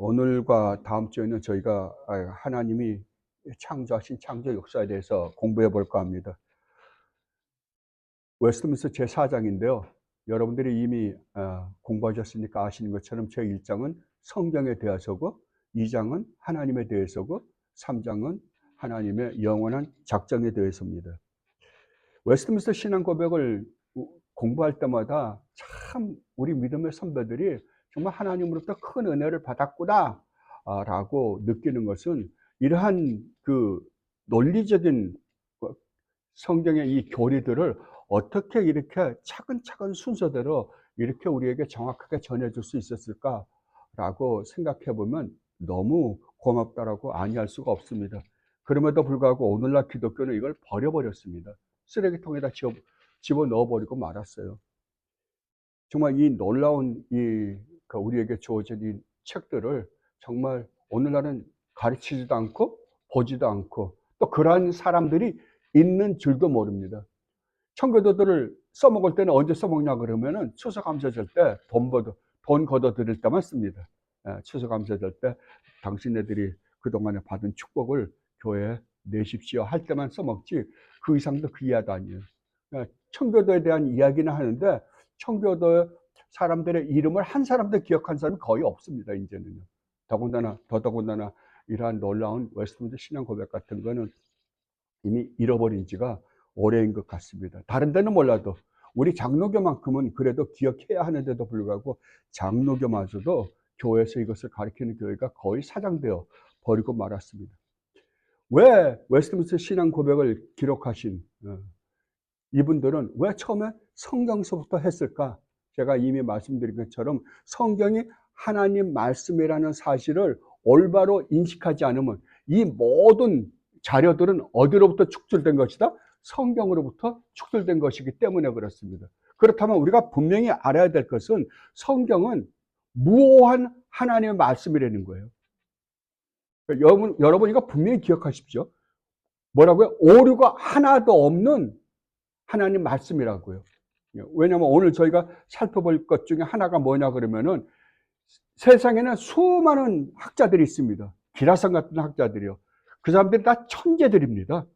오늘과 다음 주에는 저희가 하나님이 창조하신 창조 역사에 대해서 공부해 볼까 합니다. 웨스트민스터 제4장인데요. 여러분들이 이미 공부하셨으니까 아시는 것처럼 제1장은 성경에 대해서고, 2장은 하나님에 대해서고, 3장은 하나님의 영원한 작정에 대해서입니다. 웨스트민스터 신앙 고백을 공부할 때마다 참 우리 믿음의 선배들이 정말 하나님으로부터 큰 은혜를 받았구나 라고 느끼는 것은, 이러한 그 논리적인 성경의 이 교리들을 어떻게 이렇게 차근차근 순서대로 이렇게 우리에게 정확하게 전해줄 수 있었을까라고 생각해 보면 너무 고맙다라고 아니할 수가 없습니다. 그럼에도 불구하고 오늘날 기독교는 이걸 버려버렸습니다. 쓰레기통에다 집어넣어 버리고 말았어요. 정말 이 놀라운 우리에게 주어진 이 책들을 정말 오늘날은 가르치지도 않고 보지도 않고, 또 그러한 사람들이 있는 줄도 모릅니다. 청교도들을 써먹을 때는 언제 써먹냐 그러면은 추수감사절 때 돈 걷어들일 때만 씁니다. 추수감사절 때 당신네들이 그동안에 받은 축복을 교회에 내십시오 할 때만 써먹지, 그 이상도 그 이하도 아니에요. 청교도에 대한 이야기는 하는데 청교도 사람들의 이름을 한 사람도 기억한 사람이 거의 없습니다, 이제는요. 더더군다나 이러한 놀라운 웨스트민스터 신앙 고백 같은 거는 이미 잃어버린 지가 오래인 것 같습니다. 다른 데는 몰라도 우리 장로교만큼은 그래도 기억해야 하는데도 불구하고, 장로교마저도 교회에서 이것을 가르치는 교회가 거의 사장되어 버리고 말았습니다. 왜 웨스트민스터 신앙 고백을 기록하신 이분들은 왜 처음에 성경서부터 했을까? 제가 이미 말씀드린 것처럼 성경이 하나님 말씀이라는 사실을 올바로 인식하지 않으면 이 모든 자료들은 어디로부터 축출된 것이다? 성경으로부터 축출된 것이기 때문에 그렇습니다. 그렇다면 우리가 분명히 알아야 될 것은 성경은 무오한 하나님의 말씀이라는 거예요. 여러분 이거 분명히 기억하십시오. 뭐라고요? 오류가 하나도 없는 하나님 말씀이라고요. 왜냐하면 오늘 저희가 살펴볼 것 중에 하나가 뭐냐 그러면은, 세상에는 수많은 학자들이 있습니다. 기라성 같은 학자들이요. 그 사람들이 다 천재들입니다.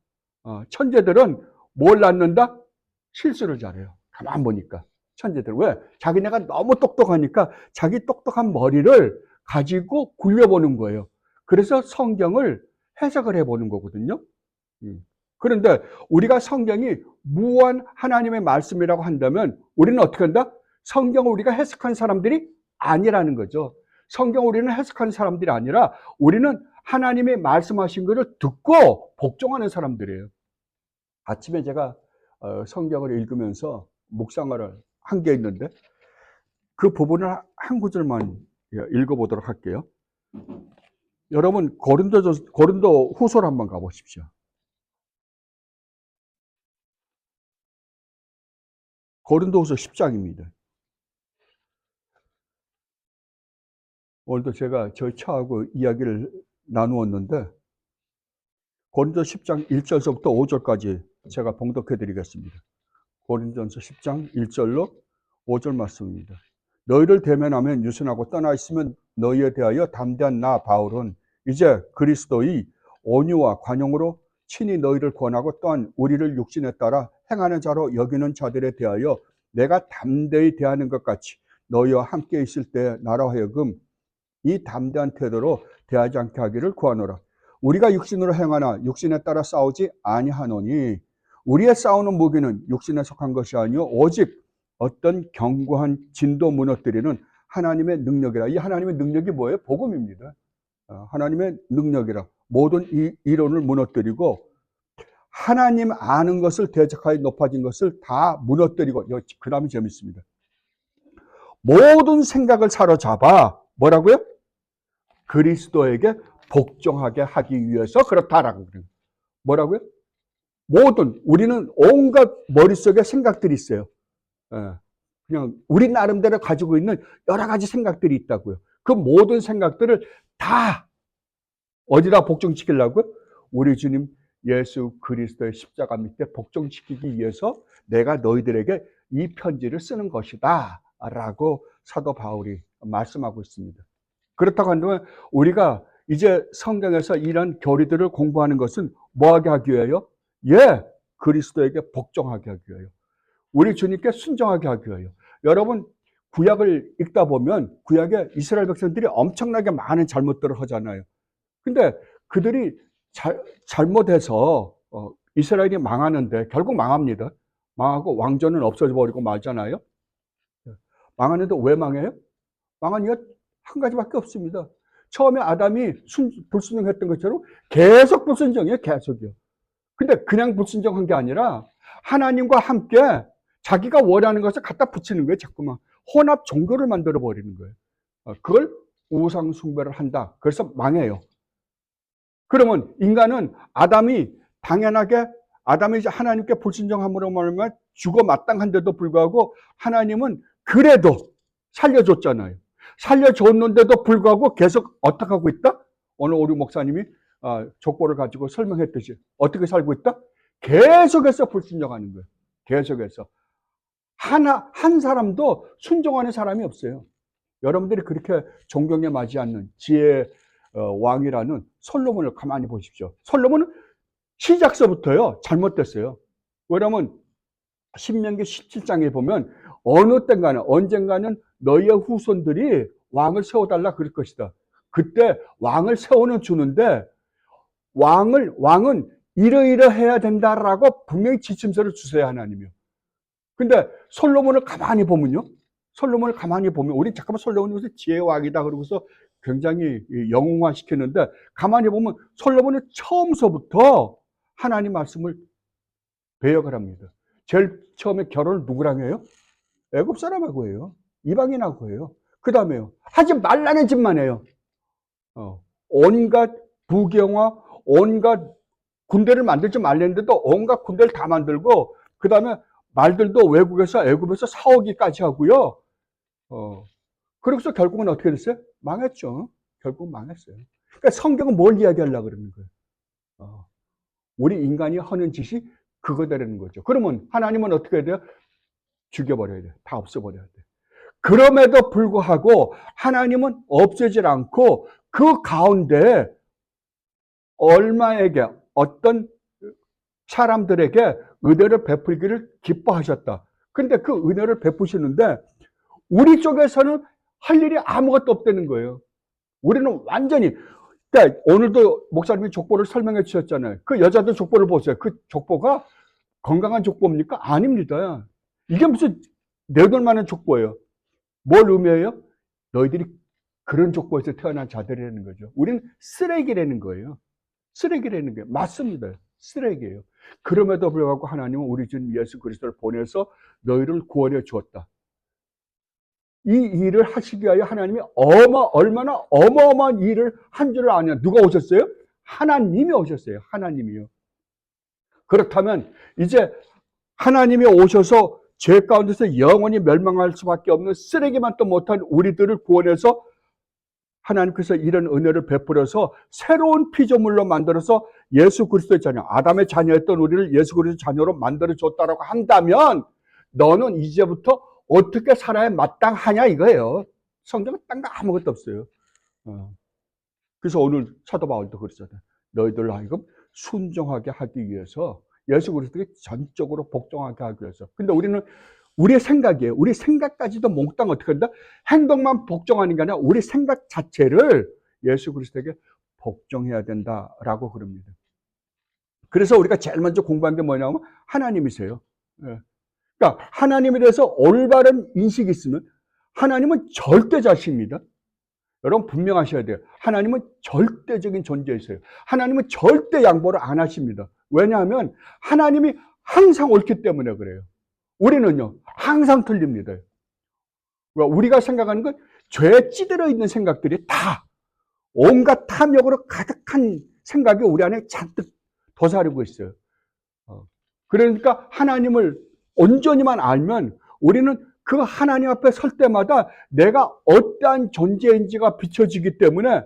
천재들은 뭘 낳는다? 실수를 잘해요. 가만 보니까. 천재들. 왜? 자기네가 너무 똑똑하니까 자기 똑똑한 머리를 가지고 굴려보는 거예요. 그래서 성경을 해석을 해보는 거거든요. 그런데 우리가 성경이 무한 하나님의 말씀이라고 한다면 우리는 어떻게 한다? 성경을 우리가 해석한 사람들이 아니라는 거죠. 성경을 우리는 해석한 사람들이 아니라 우리는 하나님의 말씀하신 것을 듣고 복종하는 사람들이에요. 아침에 제가 성경을 읽으면서 묵상을 한 게 있는데, 그 부분을 한 구절만 읽어보도록 할게요. 여러분 고린도 후서로 한번 가보십시오. 고린도후서 10장입니다. 오늘도 제가 저희 차하고 이야기를 나누었는데, 고린도 10장 1절서부터 5절까지 제가 봉독해 드리겠습니다. 고린도전서 10장 1절로 5절 말씀입니다. 너희를 대면하면 유순하고 떠나 있으면 너희에 대하여 담대한 나 바울은 이제 그리스도의 온유와 관용으로 친히 너희를 권하고 또한 우리를 육신에 따라 행하는 자로 여기는 자들에 대하여 내가 담대히 대하는 것 같이 너희와 함께 있을 때 나로 하여금 이 담대한 태도로 대하지 않게 하기를 구하노라. 우리가 육신으로 행하나 육신에 따라 싸우지 아니하노니 우리의 싸우는 무기는 육신에 속한 것이 아니요 오직 어떤 견고한 진도 무너뜨리는 하나님의 능력이라. 이 하나님의 능력이 뭐예요? 복음입니다. 하나님의 능력이라. 모든 이론을 무너뜨리고 하나님 아는 것을 대적하여 높아진 것을 다 무너뜨리고, 그 다음이 재밌습니다. 모든 생각을 사로잡아 뭐라고요? 그리스도에게 복종하게 하기 위해서 그렇다라고 그래요. 뭐라고요? 우리는 온갖 머릿속에 생각들이 있어요. 그냥 우리 나름대로 가지고 있는 여러 가지 생각들이 있다고요. 그 모든 생각들을 다 어디다 복종시키려고요? 우리 주님 예수 그리스도의 십자가 밑에 복종시키기 위해서 내가 너희들에게 이 편지를 쓰는 것이다 라고 사도 바울이 말씀하고 있습니다. 그렇다고 한다면 우리가 이제 성경에서 이런 교리들을 공부하는 것은 뭐하게 하기 위하여? 예, 그리스도에게 복종하게 하기 위하여. 우리 주님께 순종하게 하기 위하여. 여러분, 구약을 읽다 보면 구약에 이스라엘 백성들이 엄청나게 많은 잘못들을 하잖아요. 근데 그들이 잘못해서 이스라엘이 망하는데 결국 망합니다. 망하고 왕조는 없어져 버리고 말잖아요. 망하는데 왜 망해요? 망한 이유가 한 가지밖에 없습니다. 처음에 아담이 불순종했던 것처럼 계속 불순종이에요. 계속이요. 근데 그냥 불순종한 게 아니라 하나님과 함께 자기가 원하는 것을 갖다 붙이는 거예요. 자꾸만 혼합 종교를 만들어 버리는 거예요. 그걸 우상 숭배를 한다. 그래서 망해요. 그러면 인간은 아담이 이제 하나님께 불순종함으로 말하면 죽어 마땅한데도 불구하고 하나님은 그래도 살려줬잖아요. 살려줬는데도 불구하고 계속 어떻게 하고 있다? 오늘 우리 목사님이 족보를 가지고 설명했듯이 어떻게 살고 있다? 계속해서 불순종하는 거예요. 계속해서. 한 사람도 순종하는 사람이 없어요. 여러분들이 그렇게 존경에 맞지 않는 지혜의 왕이라는 솔로몬을 가만히 보십시오. 솔로몬은 시작서부터요 잘못됐어요. 왜냐하면 신명기 17장에 보면 어느 때가는 언젠가는 너희의 후손들이 왕을 세워달라 그럴 것이다. 그때 왕을 세워는 주는데 왕은 이러이러해야 된다라고 분명히 지침서를 주세요, 하나님이요. 근데 솔로몬을 가만히 보면 우리 잠깐만 솔로몬이 무슨 지혜의 왕이다 그러고서 굉장히 영웅화시키는데 가만히 보면 솔로몬은 처음서부터 하나님 말씀을 배역을 합니다. 제일 처음에 결혼을 누구랑 해요? 애굽 사람하고 해요. 이방인하고 해요. 그 다음에요. 하지 말라는 짓만 해요. 온갖 부경화, 온갖 군대를 만들지 말랬는데도 온갖 군대를 다 만들고 그 다음에 말들도 외국에서 애굽에서 사오기까지 하고요. 그래서 결국은 어떻게 됐어요? 망했죠. 결국 망했어요. 그러니까 성경은 뭘 이야기하려고 그러는 거예요? 우리 인간이 하는 짓이 그거되는 거죠. 그러면 하나님은 어떻게 해야 돼요? 죽여버려야 돼요. 다 없애버려야 돼요. 그럼에도 불구하고 하나님은 없애질 않고 그 가운데 얼마에게 어떤 사람들에게 은혜를 베풀기를 기뻐하셨다. 근데 그 은혜를 베푸시는데 우리 쪽에서는 할 일이 아무것도 없다는 거예요. 우리는 완전히 그러니까 오늘도 목사님이 족보를 설명해 주셨잖아요. 그 여자들 족보를 보세요. 그 족보가 건강한 족보입니까? 아닙니다. 이게 무슨 내돌만한 족보예요. 뭘 의미해요? 너희들이 그런 족보에서 태어난 자들이라는 거죠. 우리는 쓰레기라는 거예요. 쓰레기라는 게 맞습니다. 쓰레기예요. 그럼에도 불구하고 하나님은 우리 주님 예수 그리스도를 보내서 너희를 구원해 주었다. 이 일을 하시기 위하여 하나님이 얼마나 어마어마한 일을 한 줄을 아냐. 누가 오셨어요? 하나님이 오셨어요. 하나님이요. 그렇다면 이제 하나님이 오셔서 죄 가운데서 영원히 멸망할 수밖에 없는 쓰레기만 또 못한 우리들을 구원해서 하나님께서 이런 은혜를 베풀어서 새로운 피조물로 만들어서 예수 그리스도의 자녀, 아담의 자녀였던 우리를 예수 그리스도의 자녀로 만들어줬다라고 한다면 너는 이제부터 어떻게 살아야 마땅하냐 이거예요. 성경은 딴 거 아무것도 없어요. 그래서 오늘 사도 바울도 그러잖아요. 너희들 하여금 순종하게 하기 위해서 예수 그리스도에게 전적으로 복종하게 하기 위해서. 근데 우리는 우리의 생각이에요. 우리 생각까지도 몽땅 어떻게 한다? 행동만 복종하는 게 아니라 우리 생각 자체를 예수 그리스도에게 복종해야 된다라고 그럽니다. 그래서 우리가 제일 먼저 공부한 게 뭐냐면 하나님이세요. 그러니까 하나님에 대해서 올바른 인식이 있으면 하나님은 절대자십니다. 여러분 분명하셔야 돼요. 하나님은 절대적인 존재이세요. 하나님은 절대 양보를 안 하십니다. 왜냐하면 하나님이 항상 옳기 때문에 그래요. 우리는요 항상 틀립니다. 우리가 생각하는 건 죄에 찌들어 있는 생각들이 다 온갖 탐욕으로 가득한 생각이 우리 안에 잔뜩 도사리고 있어요. 그러니까 하나님을 온전히만 알면 우리는 그 하나님 앞에 설 때마다 내가 어떠한 존재인지가 비춰지기 때문에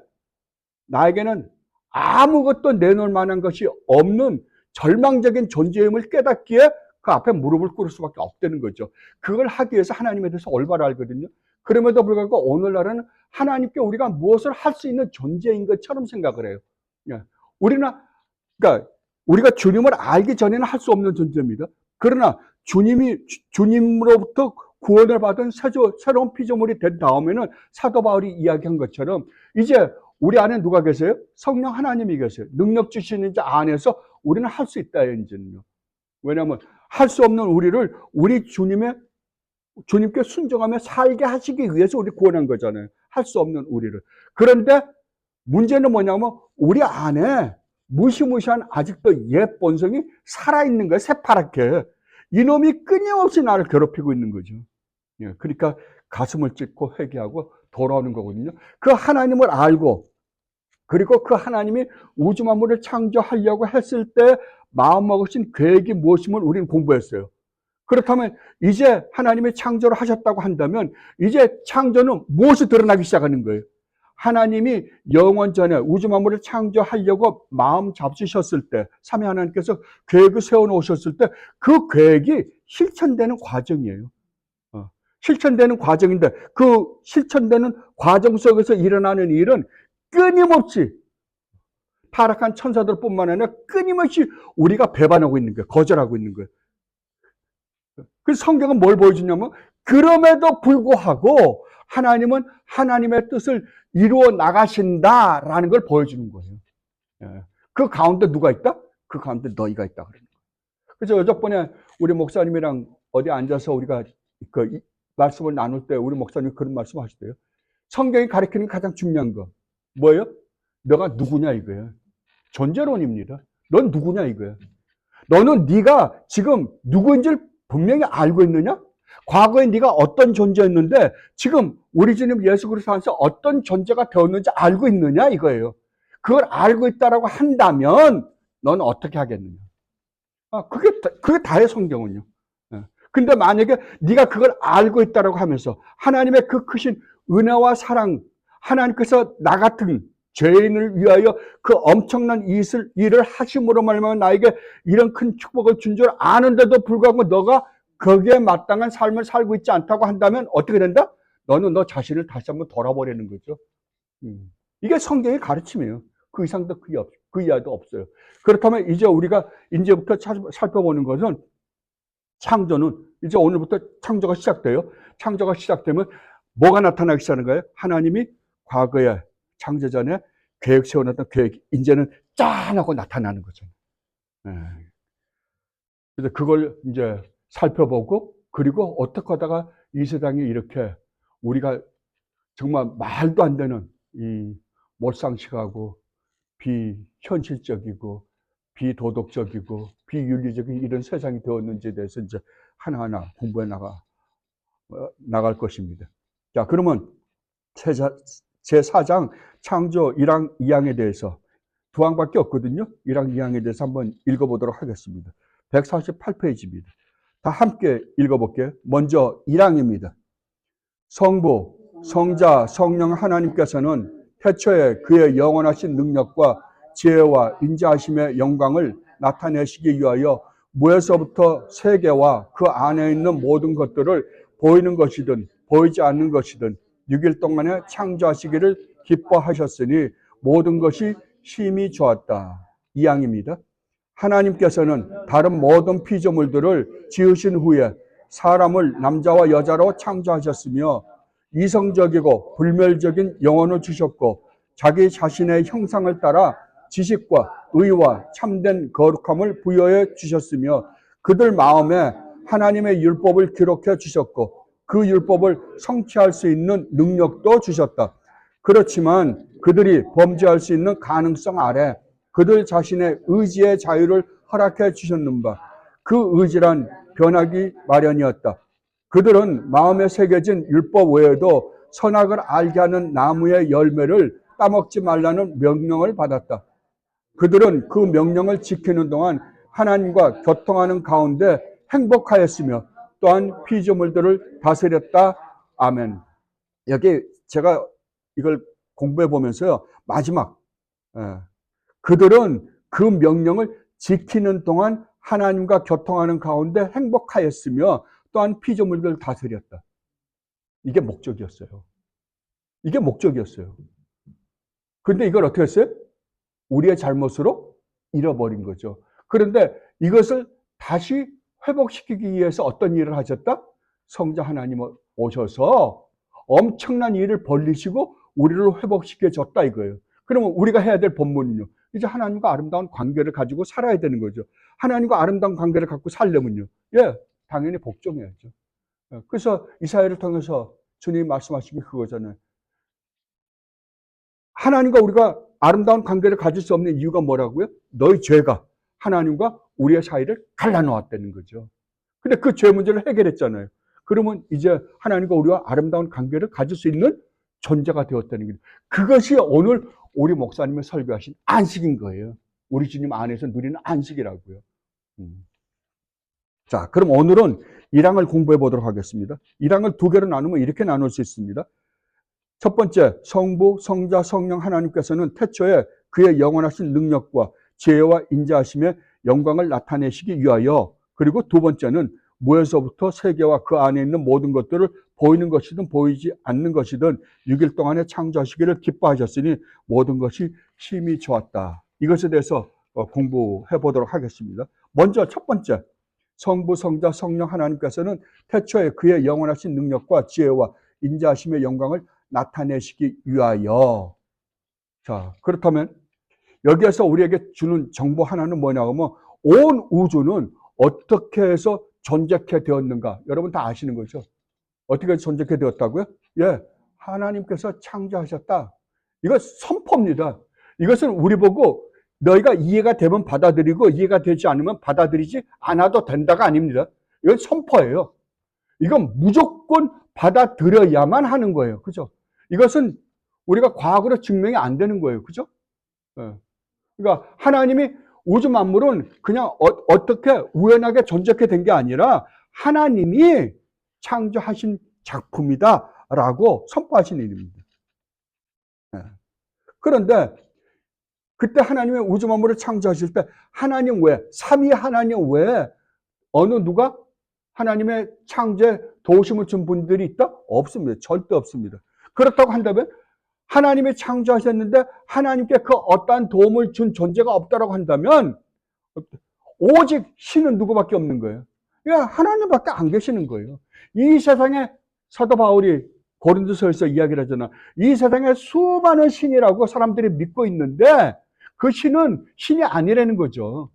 나에게는 아무것도 내놓을 만한 것이 없는 절망적인 존재임을 깨닫기에 그 앞에 무릎을 꿇을 수밖에 없다는 거죠. 그걸 하기 위해서 하나님에 대해서 올바로 알거든요. 그럼에도 불구하고 오늘날은 하나님께 우리가 무엇을 할 수 있는 존재인 것처럼 생각을 해요. 예. 우리는, 그러니까 우리가 주님을 알기 전에는 할 수 없는 존재입니다. 그러나 주님으로부터 구원을 받은 새로운 피조물이 된 다음에는 사도 바울이 이야기한 것처럼 이제 우리 안에 누가 계세요? 성령 하나님이 계세요. 능력 주시는 자 안에서 우리는 할 수 있다, 이제는요. 왜냐하면 할 수 없는 우리를 우리 주님께 순종하며 살게 하시기 위해서 우리 구원한 거잖아요. 할 수 없는 우리를. 그런데 문제는 뭐냐면 우리 안에 무시무시한 아직도 옛 본성이 살아있는 거예요. 새파랗게. 이놈이 끊임없이 나를 괴롭히고 있는 거죠. 예, 그러니까 가슴을 찢고 회개하고 돌아오는 거거든요. 그 하나님을 알고 그리고 그 하나님이 우주 만물을 창조하려고 했을 때 마음먹으신 계획이 무엇임을 우리는 공부했어요. 그렇다면 이제 하나님이 창조를 하셨다고 한다면 이제 창조는 무엇이 드러나기 시작하는 거예요? 하나님이 영원 전에 우주 만물을 창조하려고 마음 잡수셨을 때, 삼위 하나님께서 계획을 세워놓으셨을 때 그 계획이 실천되는 과정이에요. 실천되는 과정인데 그 실천되는 과정 속에서 일어나는 일은 끊임없이 타락한 천사들뿐만 아니라 끊임없이 우리가 배반하고 있는 거예요. 거절하고 있는 거예요. 그래서 성경은 뭘 보여주냐면 그럼에도 불구하고 하나님은 하나님의 뜻을 이루어 나가신다라는 걸 보여주는 거예요. 그 가운데 누가 있다? 그 가운데 너희가 있다. 그래서 어저번에 우리 목사님이랑 어디 앉아서 우리가 그 말씀을 나눌 때 우리 목사님이 그런 말씀 하시대요. 성경이 가리키는 가장 중요한 거 뭐예요? 너가 누구냐 이거예요. 존재론입니다. 넌 누구냐 이거예요. 너는 네가 지금 누구인지를 분명히 알고 있느냐? 과거에 네가 어떤 존재였는데 지금 우리 주님 예수 그리스도 안에서 어떤 존재가 되었는지 알고 있느냐 이거예요. 그걸 알고 있다라고 한다면 너는 어떻게 하겠느냐? 그게 다예요, 성경은요. 근데 만약에 네가 그걸 알고 있다라고 하면서 하나님의 그 크신 은혜와 사랑, 하나님께서 나 같은 죄인을 위하여 그 엄청난 일을 하심으로 말미암아 나에게 이런 큰 축복을 준 줄 아는데도 불구하고 너가 거기에 마땅한 삶을 살고 있지 않다고 한다면 어떻게 된다? 너는 너 자신을 다시 한번 돌아보려는 거죠. 이게 성경의 가르침이에요. 그 이상도 그 이하도 없어요. 그렇다면 이제 우리가 이제부터 살펴보는 것은 창조는 이제 오늘부터 창조가 시작돼요. 창조가 시작되면 뭐가 나타나기 시작하는 거예요? 하나님이 과거에 창조 전에 계획 세워놨던 계획이 이제는 짠 하고 나타나는 거죠. 그래서 그걸 이제 살펴보고 그리고 어떻게 하다가 이 세상에 이렇게 우리가 정말 말도 안 되는 이 몰상식하고 비현실적이고 비도덕적이고 비윤리적인 이런 세상이 되었는지에 대해서 이제 하나하나 공부해 나갈 것입니다. 자, 그러면 제4장 창조 1장 2장에 대해서 두 항밖에 없거든요. 1장 2장에 대해서 한번 읽어보도록 하겠습니다. 148페이지입니다. 다 함께 읽어볼게요. 먼저 1장입니다. 성부, 성자, 성령 하나님께서는 태초에 그의 영원하신 능력과 지혜와 인자하심의 영광을 나타내시기 위하여 무에서부터 세계와 그 안에 있는 모든 것들을 보이는 것이든 보이지 않는 것이든 6일 동안에 창조하시기를 기뻐하셨으니 모든 것이 심히 좋았다. 2장입니다. 하나님께서는 다른 모든 피조물들을 지으신 후에 사람을 남자와 여자로 창조하셨으며 이성적이고 불멸적인 영혼을 주셨고 자기 자신의 형상을 따라 지식과 의와 참된 거룩함을 부여해 주셨으며 그들 마음에 하나님의 율법을 기록해 주셨고 그 율법을 성취할 수 있는 능력도 주셨다. 그렇지만 그들이 범죄할 수 있는 가능성 아래 그들 자신의 의지의 자유를 허락해 주셨는 바 그 의지란 변하기 마련이었다. 그들은 마음에 새겨진 율법 외에도 선악을 알게 하는 나무의 열매를 따먹지 말라는 명령을 받았다. 그들은 그 명령을 지키는 동안 하나님과 교통하는 가운데 행복하였으며 또한 피조물들을 다스렸다. 아멘. 여기 제가 이걸 공부해 보면서요. 마지막 그들은 그 명령을 지키는 동안 하나님과 교통하는 가운데 행복하였으며 또한 피조물들을 다스렸다. 이게 목적이었어요. 이게 목적이었어요. 근데 이걸 어떻게 했어요? 우리의 잘못으로 잃어버린 거죠. 그런데 이것을 다시 회복시키기 위해서 어떤 일을 하셨다? 성자 하나님 오셔서 엄청난 일을 벌리시고 우리를 회복시켜 줬다 이거예요. 그러면 우리가 해야 될 본문은요. 이제 하나님과 아름다운 관계를 가지고 살아야 되는 거죠. 하나님과 아름다운 관계를 갖고 살려면요. 당연히 복종해야죠. 그래서 이사야를 통해서 주님이 말씀하신 게 그거잖아요. 하나님과 우리가 아름다운 관계를 가질 수 없는 이유가 뭐라고요? 너희 죄가 하나님과 우리의 사이를 갈라놓았다는 거죠. 근데 그 죄 문제를 해결했잖아요. 그러면 이제 하나님과 우리와 아름다운 관계를 가질 수 있는 존재가 되었다는 거죠. 그것이 오늘 우리 목사님이 설교하신 안식인 거예요. 우리 주님 안에서 누리는 안식이라고요. 자, 그럼 오늘은 1항을 공부해 보도록 하겠습니다. 1항을 두 개로 나누면 이렇게 나눌 수 있습니다. 첫 번째, 성부, 성자, 성령 하나님께서는 태초에 그의 영원하신 능력과 지혜와 인자하심의 영광을 나타내시기 위하여, 그리고 두 번째는 무에서부터 세계와 그 안에 있는 모든 것들을 보이는 것이든 보이지 않는 것이든 6일 동안에 창조하시기를 기뻐하셨으니 모든 것이 심히 좋았다. 이것에 대해서 공부해 보도록 하겠습니다. 먼저 첫 번째, 성부, 성자, 성령 하나님께서는 태초에 그의 영원하신 능력과 지혜와 인자하심의 영광을 나타내시기 위하여. 자, 그렇다면 여기에서 우리에게 주는 정보 하나는 뭐냐 하면 온 우주는 어떻게 해서 존재케 되었는가? 여러분 다 아시는 거죠? 어떻게 존재케 되었다고요? 하나님께서 창조하셨다. 이거 선포입니다. 이것은 우리 보고 너희가 이해가 되면 받아들이고 이해가 되지 않으면 받아들이지 않아도 된다가 아닙니다. 이건 선포예요. 이건 무조건 받아들여야만 하는 거예요. 그죠? 이것은 우리가 과학으로 증명이 안 되는 거예요. 그죠? 그러니까 하나님이 우주 만물은 그냥 어떻게 우연하게 존재하게 된 게 아니라 하나님이 창조하신 작품이다라고 선포하신 일입니다. 그런데 그때 하나님의 우주 만물을 창조하실 때 하나님 외에, 삼위 하나님 외에 어느 누가 하나님의 창조에 도우심을 준 분들이 있다? 없습니다. 절대 없습니다. 그렇다고 한다면 하나님이 창조하셨는데 하나님께 그 어떠한 도움을 준 존재가 없다고 한다면 오직 신은 누구밖에 없는 거예요. 하나님밖에 안 계시는 거예요. 이 세상에 사도 바울이 고린도서에서 이야기를 하잖아. 이 세상에 수많은 신이라고 사람들이 믿고 있는데 그 신은 신이 아니라는 거죠.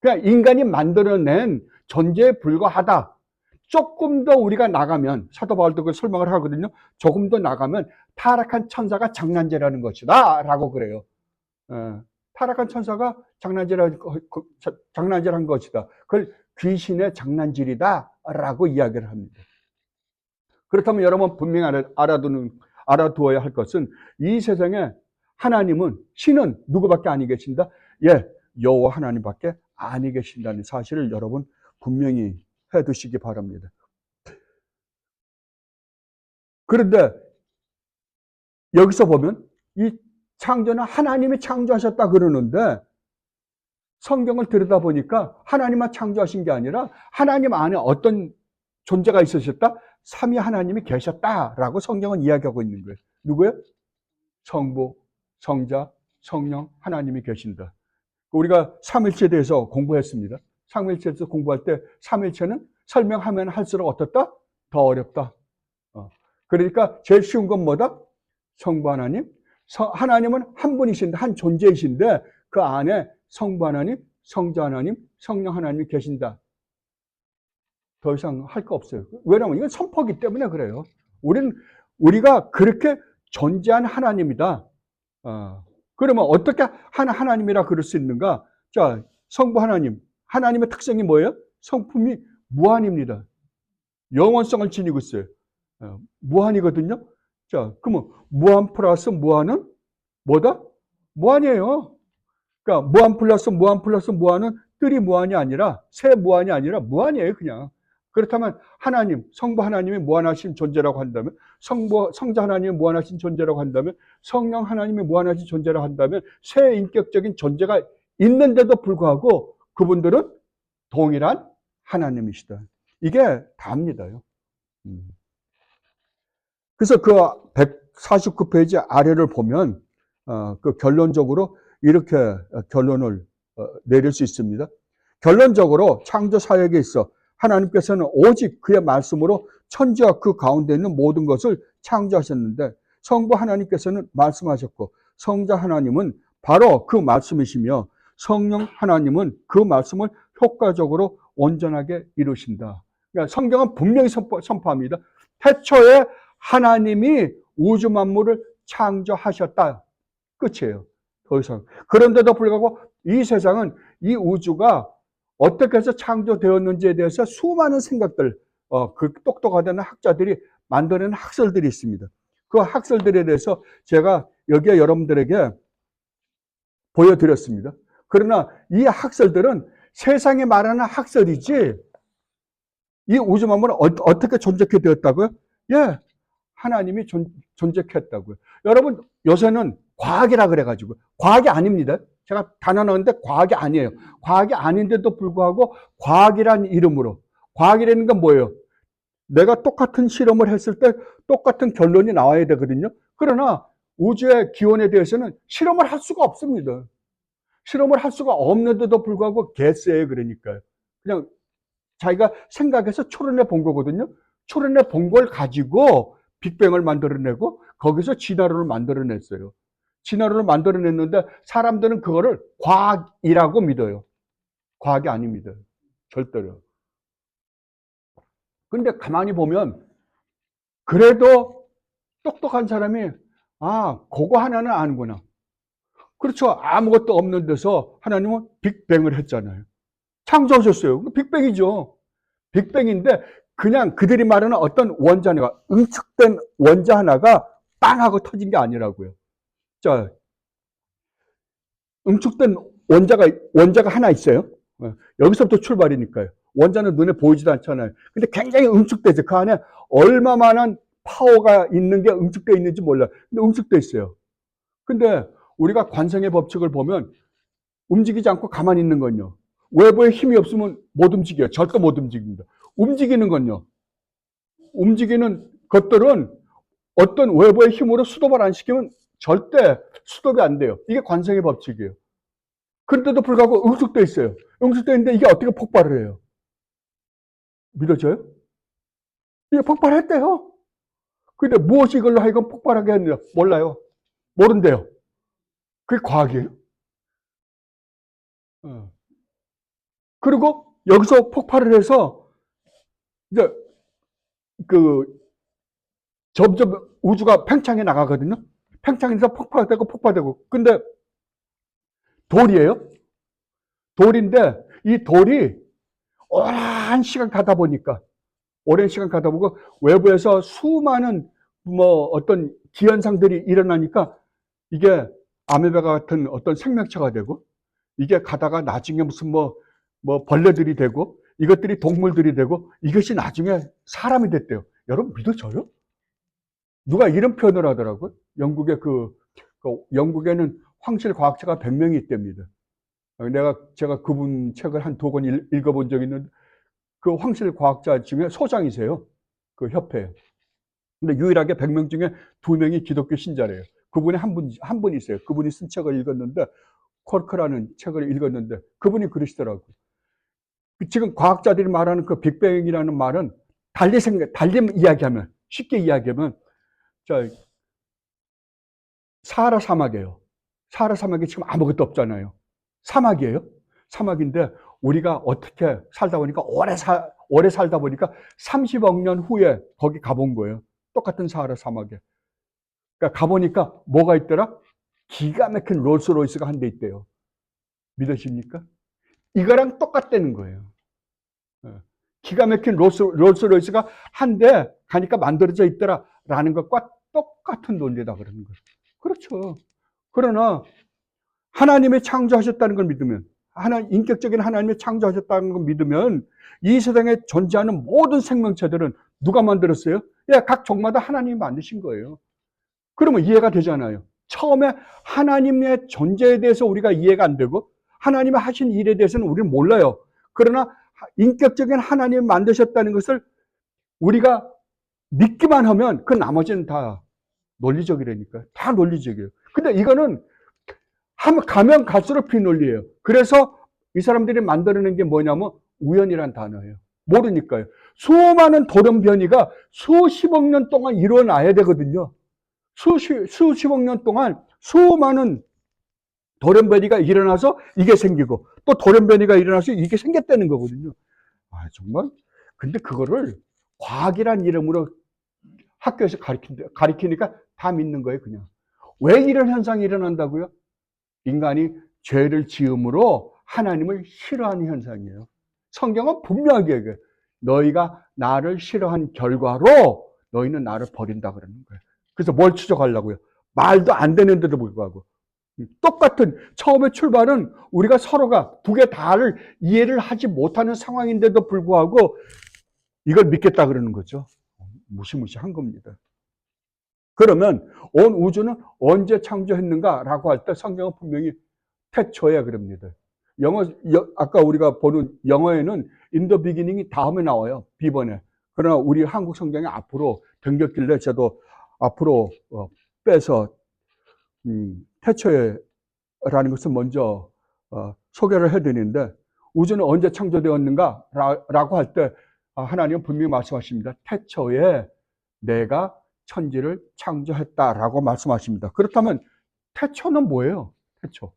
그냥 인간이 만들어낸 존재에 불과하다. 조금 더 우리가 나가면, 사도 바울도 그 설명을 하거든요. 조금 더 나가면 타락한 천사가 장난질하는 것이다 라고 그래요. 타락한 천사가 장난질한 것이다. 그걸 귀신의 장난질이다 라고 이야기를 합니다. 그렇다면 여러분 분명히 알아두어야 할 것은 이 세상에 하나님은, 신은 누구밖에 아니 계신다? 여호와 하나님밖에 아니 계신다는 사실을 여러분 분명히 해두시기 바랍니다. 그런데 여기서 보면 이 창조는 하나님이 창조하셨다 그러는데 성경을 들여다보니까 하나님만 창조하신 게 아니라 하나님 안에 어떤 존재가 있으셨다? 삼위 하나님이 계셨다라고 성경은 이야기하고 있는 거예요. 누구예요? 성부, 성자, 성령 하나님이 계신다. 우리가 삼일체에 대해서 공부했습니다. 삼일체에서 공부할 때 삼일체는 설명하면 할수록 어떻다? 더 어렵다. 그러니까 제일 쉬운 건 뭐다? 성부 하나님. 하나님은 한 분이신데, 한 존재이신데 그 안에 성부 하나님, 성자 하나님, 성령 하나님이 계신다. 더 이상 할 거 없어요. 왜냐하면 이건 선포기 때문에 그래요. 우리가 그렇게 존재한 하나님이다. 그러면 어떻게 하나님이라 그럴 수 있는가? 자, 성부 하나님. 하나님의 특성이 뭐예요? 성품이 무한입니다. 영원성을 지니고 있어요. 무한이거든요. 자, 그러면 무한 플러스 무한은 뭐다? 무한이에요. 그러니까 무한 플러스 무한은 뜰이 무한이 아니라, 새 무한이 아니라 무한이에요, 그냥. 그렇다면 하나님, 성부 하나님이 무한하신 존재라고 한다면, 성자 하나님이 무한하신 존재라고 한다면, 성령 하나님이 무한하신 무한존재라고 한다면 새 인격적인 존재가 있는데도 불구하고 그분들은 동일한 하나님이시다. 이게 답니다요. 그래서 그 49페이지 아래를 보면 그 결론적으로 이렇게 결론을 내릴 수 있습니다. 결론적으로 창조 사역에 있어 하나님께서는 오직 그의 말씀으로 천지와 그 가운데 있는 모든 것을 창조하셨는데 성부 하나님께서는 말씀하셨고 성자 하나님은 바로 그 말씀이시며 성령 하나님은 그 말씀을 효과적으로 온전하게 이루신다. 그러니까 성경은 분명히 선포합니다. 태초에 하나님이 우주 만물을 창조하셨다. 끝이에요. 더 이상. 그런데도 불구하고 이 세상은 이 우주가 어떻게 해서 창조되었는지에 대해서 수많은 생각들, 그 똑똑하다는 학자들이 만들어낸 학설들이 있습니다. 그 학설들에 대해서 제가 여기에 여러분들에게 보여드렸습니다. 그러나 이 학설들은 세상에 말하는 학설이지 이 우주 만물은 어떻게 존재케 되었다고요? 예, 하나님이 존재했다고요. 여러분 요새는 과학이라 그래가지고 과학이 아닙니다. 제가 단언하는데 과학이 아니에요. 과학이 아닌데도 불구하고 과학이란 이름으로 과학이라는 건 뭐예요? 내가 똑같은 실험을 했을 때 똑같은 결론이 나와야 되거든요. 그러나 우주의 기원에 대해서는 실험을 할 수가 없습니다. 실험을 할 수가 없는데도 불구하고 개스예요. 그러니까요. 그냥 자기가 생각해서 추론해 본 거거든요. 추론해 본 걸 가지고 빅뱅을 만들어내고 거기서 진화론을 만들어냈어요. 진화론을 만들어냈는데 사람들은 그거를 과학이라고 믿어요. 과학이 아닙니다. 절대로. 근데 가만히 보면 그래도 똑똑한 사람이 그거 하나는 아는구나. 그렇죠. 아무것도 없는 데서 하나님은 빅뱅을 했잖아요. 창조하셨어요. 빅뱅이죠. 빅뱅인데 그냥 그들이 말하는 어떤 원자 하나가 응축된 원자 하나가 빵 하고 터진 게 아니라고요. 자, 응축된 원자가 하나 있어요. 여기서부터 출발이니까요. 원자는 눈에 보이지도 않잖아요. 근데 굉장히 응축되죠. 그 안에 얼마만한 파워가 있는 게 응축되어 있는지 몰라요. 근데 응축되어 있어요. 근데 우리가 관성의 법칙을 보면 움직이지 않고 가만히 있는 건요. 외부에 힘이 없으면 못 움직여요. 절대 못 움직입니다. 움직이는 건요. 움직이는 것들은 어떤 외부의 힘으로 수동을 안 시키면 절대 수동이 안 돼요. 이게 관성의 법칙이에요. 그런데도 불구하고 응축되어 있어요. 응축되어 있는데 이게 어떻게 폭발을 해요? 믿어져요? 이게 폭발했대요. 근데 무엇이 이걸로 하여금 폭발하게 했느냐? 몰라요. 모른대요. 그게 과학이에요. 그리고 여기서 폭발을 해서 이제 그 점점 우주가 팽창해 나가거든요. 팽창해서 폭발되고. 근데 돌이에요. 돌인데 이 돌이 오랜 시간 가다 보니까 외부에서 수많은 어떤 기현상들이 일어나니까 이게 아메바 같은 어떤 생명체가 되고 이게 가다가 나중에 무슨 벌레들이 되고 이것들이 동물들이 되고 이것이 나중에 사람이 됐대요. 여러분 믿어져요? 누가 이런 표현을 하더라고요. 영국에는 황실 과학자가 100명이 있답니다. 제가 그분 책을 한 2권 읽어본 적이 있는데 그 황실 과학자 중에 소장이세요. 그 협회에. 근데 유일하게 100명 중에 2명이 기독교 신자래요. 그분이 한 분 있어요. 그분이 쓴 책을 읽었는데 콜크라는 책을 읽었는데 그분이 그러시더라고요. 지금 과학자들이 말하는 그 빅뱅이라는 말은 달리 이야기하면 쉽게 이야기하면 사하라 사막이에요. 사하라 사막에 지금 아무것도 없잖아요. 사막이에요. 사막인데 우리가 어떻게 살다 보니까 오래 살다 보니까 30억 년 후에 거기 가본 거예요. 똑같은 사하라 사막에. 그러니까 가보니까 뭐가 있더라? 기가 막힌 롤스로이스가 한 대 있대요. 믿으십니까? 이거랑 똑같다는 거예요. 기가 막힌 롤스로이스가 한 대 가니까 만들어져 있더라라는 것과 똑같은 논리다 그러는 거예요. 그렇죠. 그러나 하나님이 창조하셨다는 걸 믿으면 인격적인 하나님이 창조하셨다는 걸 믿으면 이 세상에 존재하는 모든 생명체들은 누가 만들었어요? 각 종마다 하나님이 만드신 거예요. 그러면 이해가 되잖아요. 처음에 하나님의 존재에 대해서 우리가 이해가 안 되고 하나님이 하신 일에 대해서는 우리는 몰라요. 그러나 인격적인 하나님이 만드셨다는 것을 우리가 믿기만 하면 그 나머지는 다 논리적이라니까요. 다 논리적이에요. 근데 이거는 가면 갈수록 비논리예요. 그래서 이 사람들이 만들어낸 게 뭐냐면 우연이란 단어예요. 모르니까요. 수많은 돌연변이가 수십억 년 동안 일어나야 되거든요. 수십억 년 동안 수많은 돌연변이가 일어나서 이게 생기고 또 돌연변이가 일어나서 이게 생겼다는 거거든요. 아, 정말? 근데 그거를 과학이란 이름으로 학교에서 가르치니까 다 믿는 거예요, 그냥. 왜 이런 현상이 일어난다고요? 인간이 죄를 지음으로 하나님을 싫어하는 현상이에요. 성경은 분명하게 얘기해요. 너희가 나를 싫어한 결과로 너희는 나를 버린다 그러는 거예요. 그래서 뭘 추적하려고요? 말도 안 되는데도 불구하고. 똑같은 처음에 출발은 우리가 서로가 두 개 다를 이해를 하지 못하는 상황인데도 불구하고 이걸 믿겠다 그러는 거죠. 무시무시한 겁니다. 그러면 온 우주는 언제 창조했는가라고 할 때 성경은 분명히 태초에 그럽니다. 아까 우리가 보는 영어에는 in the beginning이 다음에 나와요. B번에. 그러나 우리 한국 성경에 앞으로 당겼길래 저도 앞으로 빼서 태초에라는 것을 먼저 소개를 해드리는데 우주는 언제 창조되었는가라고 할 때 하나님은 분명히 말씀하십니다. 태초에 내가 천지를 창조했다라고 말씀하십니다. 그렇다면 태초는 뭐예요? 태초.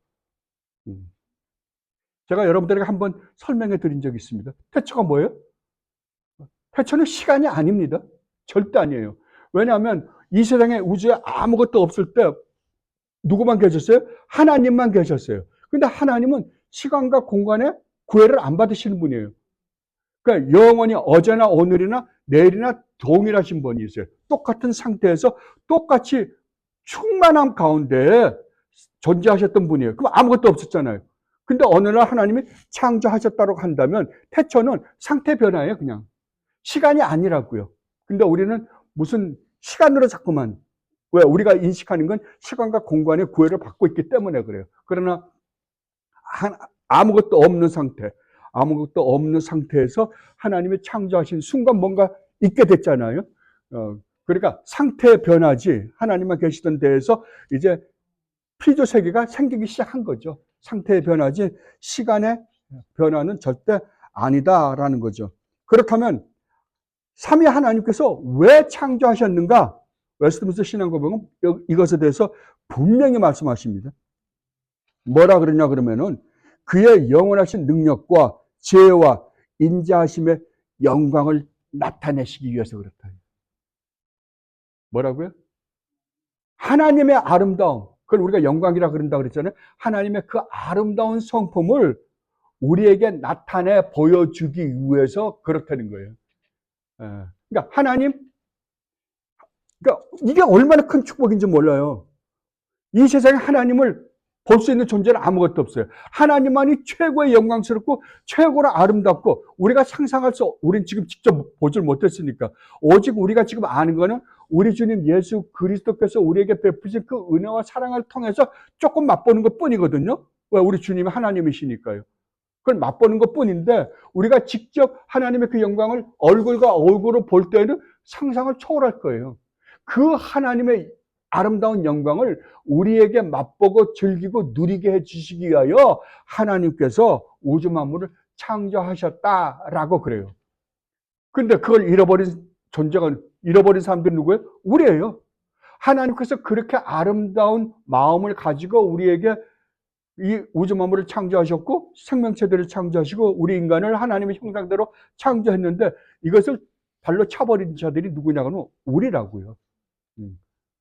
제가 여러분들에게 한번 설명해 드린 적이 있습니다. 태초가 뭐예요? 태초는 시간이 아닙니다. 절대 아니에요. 왜냐하면 이 세상에 우주에 아무것도 없을 때 누구만 계셨어요? 하나님만 계셨어요. 근데 하나님은 시간과 공간에 구애를 안 받으시는 분이에요. 그러니까 영원히 어제나 오늘이나 내일이나 동일하신 분이세요. 똑같은 상태에서 똑같이 충만함 가운데 존재하셨던 분이에요. 그럼 아무것도 없었잖아요. 근데 어느 날 하나님이 창조하셨다고 한다면 태초는 상태 변화예요, 그냥. 시간이 아니라고요. 근데 우리는 무슨 시간으로 자꾸만, 왜? 우리가 인식하는 건 시간과 공간의 구애를 받고 있기 때문에 그래요. 그러나 아무것도 없는 상태에서 하나님이 창조하신 순간 뭔가 있게 됐잖아요. 그러니까 상태 변화지 하나님만 계시던 데에서 이제 피조 세계가 생기기 시작한 거죠. 상태의 변화지 시간의 변화는 절대 아니다라는 거죠. 그렇다면 삼위 하나님께서 왜 창조하셨는가? 웨스트민스터 신앙고 보면 이것에 대해서 분명히 말씀하십니다. 뭐라 그러냐 그러면은 그의 영원하신 능력과 지혜와 인자하심의 영광을 나타내시기 위해서 그렇다. 뭐라고요? 하나님의 아름다움, 그걸 우리가 영광이라 그런다 그랬잖아요. 하나님의 그 아름다운 성품을 우리에게 나타내 보여주기 위해서 그렇다는 거예요. 그러니까 그러니까 이게 얼마나 큰 축복인지 몰라요. 이 세상에 하나님을 볼 수 있는 존재는 아무것도 없어요. 하나님만이 최고의 영광스럽고 최고로 아름답고 우리가 우린 지금 직접 보질 못했으니까 오직 우리가 지금 아는 거는 우리 주님 예수 그리스도께서 우리에게 베푸신 그 은혜와 사랑을 통해서 조금 맛보는 것 뿐이거든요. 왜? 우리 주님이 하나님이시니까요. 그걸 맛보는 것 뿐인데 우리가 직접 하나님의 그 영광을 얼굴과 얼굴로 볼 때는 상상을 초월할 거예요. 그 하나님의 아름다운 영광을 우리에게 맛보고 즐기고 누리게 해주시기 위하여 하나님께서 우주 만물을 창조하셨다라고 그래요. 근데 그걸 잃어버린 사람들이 누구예요? 우리예요. 하나님께서 그렇게 아름다운 마음을 가지고 우리에게 이 우주 만물을 창조하셨고 생명체들을 창조하시고 우리 인간을 하나님의 형상대로 창조했는데 이것을 발로 차버린 자들이 누구냐고는 우리라고요.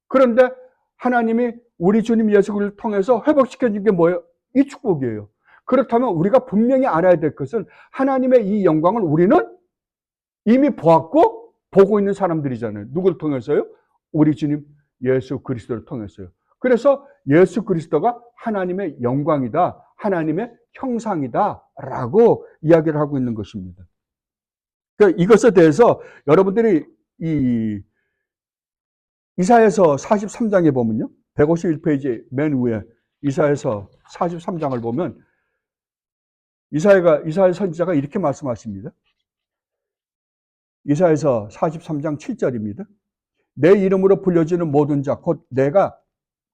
그런데 하나님이 우리 주님 예수 그리스도를 통해서 회복시켜준 게 뭐예요? 이 축복이에요. 그렇다면 우리가 분명히 알아야 될 것은 하나님의 이 영광을 우리는 이미 보았고 보고 있는 사람들이잖아요. 누구를 통해서요? 우리 주님 예수 그리스도를 통해서요. 그래서 예수 그리스도가 하나님의 영광이다, 하나님의 형상이다라고 이야기를 하고 있는 것입니다. 그러니까 이것에 대해서 여러분들이 이사야서 43장에 보면요. 151페이지 맨 위에 이사야서 43장을 보면 이사야 선지자가 이렇게 말씀하십니다. 이사야서 43장 7절입니다. 내 이름으로 불려지는 모든 자 곧 내가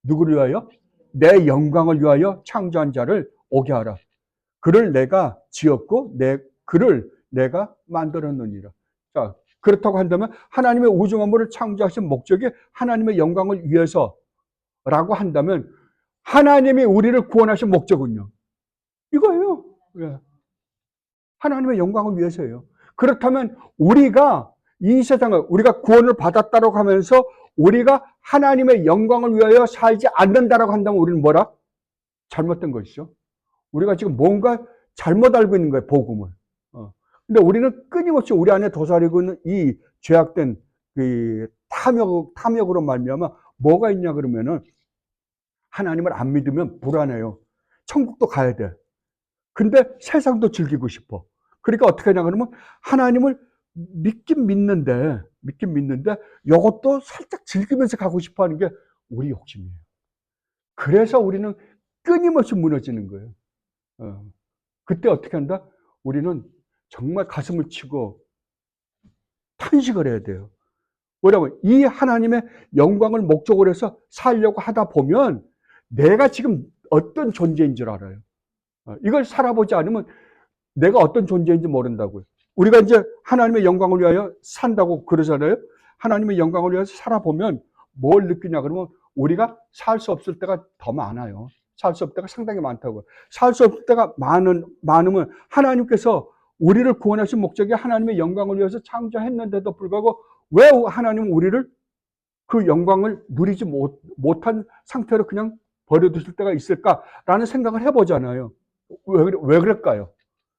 누구를 위하여? 내 영광을 위하여 창조한 자를 오게 하라. 그를 내가 지었고 그를 내가 만들었느니라. 자, 그렇다고 한다면 하나님의 우주 만물을 창조하신 목적이 하나님의 영광을 위해서라고 한다면 하나님이 우리를 구원하신 목적은요? 이거예요. 예. 하나님의 영광을 위해서예요. 그렇다면 우리가 이 세상을 우리가 구원을 받았다고 하면서 우리가 하나님의 영광을 위하여 살지 않는다라고 한다면 우리는 뭐라? 잘못된 것이죠. 우리가 지금 뭔가 잘못 알고 있는 거예요, 복음을. 근데 우리는 끊임없이 우리 안에 도사리고 있는 이 죄악된 그 탐욕으로 말미암아 뭐가 있냐 그러면은 하나님을 안 믿으면 불안해요. 천국도 가야 돼. 근데 세상도 즐기고 싶어. 그러니까 어떻게 하냐 그러면 하나님을 믿긴 믿는데 이것도 살짝 즐기면서 가고 싶어 하는 게 우리 욕심이에요. 그래서 우리는 끊임없이 무너지는 거예요. 그때 어떻게 한다? 우리는 정말 가슴을 치고 탄식을 해야 돼요. 왜냐하면 이 하나님의 영광을 목적으로 해서 살려고 하다 보면 내가 지금 어떤 존재인 줄 알아요. 이걸 살아보지 않으면 내가 어떤 존재인지 모른다고요. 우리가 이제 하나님의 영광을 위하여 산다고 그러잖아요. 하나님의 영광을 위해서 살아보면 뭘 느끼냐 그러면 우리가 살 수 없을 때가 더 많아요. 살 수 없을 때가 상당히 많다고요. 살 수 없을 때가 많으면 하나님께서 우리를 구원하신 목적이 하나님의 영광을 위해서 창조했는데도 불구하고 왜 하나님은 우리를 그 영광을 누리지 못한 상태로 그냥 버려두실 때가 있을까라는 생각을 해보잖아요. 왜 그럴까요?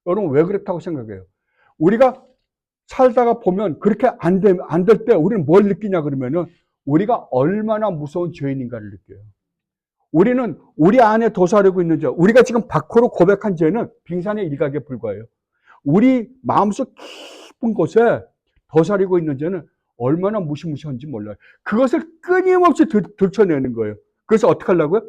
여러분 왜 그렇다고 생각해요? 우리가 살다가 보면 그렇게 안 될 때 우리는 뭘 느끼냐 그러면은 우리가 얼마나 무서운 죄인인가를 느껴요. 우리는 우리 안에 도사리고 있는 죄, 우리가 지금 밖으로 고백한 죄는 빙산의 일각에 불과해요. 우리 마음속 깊은 곳에 도사리고 있는 죄는 얼마나 무시무시한지 몰라요. 그것을 끊임없이 들춰내는 거예요. 그래서 어떻게 하려고요?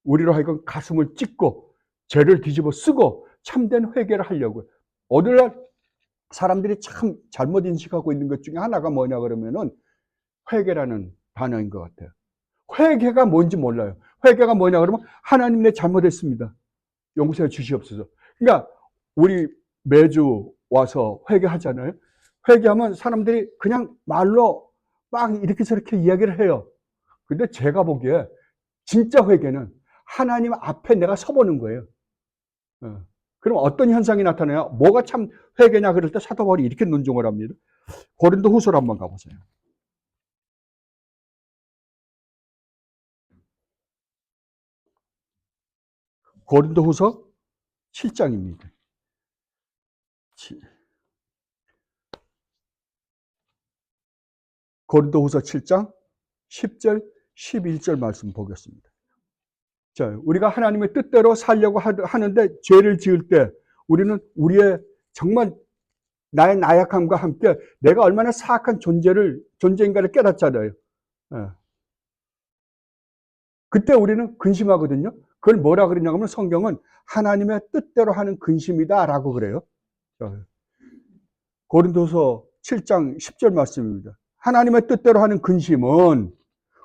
우리로 하여금 가슴을 찢고 죄를 뒤집어 쓰고 참된 회개를 하려고요. 오늘날 사람들이 참 잘못 인식하고 있는 것 중에 하나가 뭐냐 그러면은 회개라는 단어인 것 같아요. 회개가 뭔지 몰라요. 회개가 뭐냐 그러면 하나님 내 잘못했습니다. 용서해 주시옵소서. 그러니까 우리 매주 와서 회개하잖아요. 회개하면 사람들이 그냥 말로 막 이렇게 저렇게 이야기를 해요. 근데 제가 보기에 진짜 회개는 하나님 앞에 내가 서보는 거예요. 그럼 어떤 현상이 나타나냐? 뭐가 참 회개냐 그럴 때 사도 바울이 이렇게 논증을 합니다. 고린도 후서로 한번 가보세요. 고린도 후서 7장입니다. 고린도 후서 7장 10절 11절 말씀 보겠습니다. 자, 우리가 하나님의 뜻대로 살려고 하는데 죄를 지을 때 우리는 우리의 정말 나의 나약함과 함께 내가 얼마나 사악한 존재인가를 깨닫잖아요. 그때 우리는 근심하거든요. 그걸 뭐라 그러냐면 성경은 하나님의 뜻대로 하는 근심이다라고 그래요. 고린도서 7장 10절 말씀입니다. 하나님의 뜻대로 하는 근심은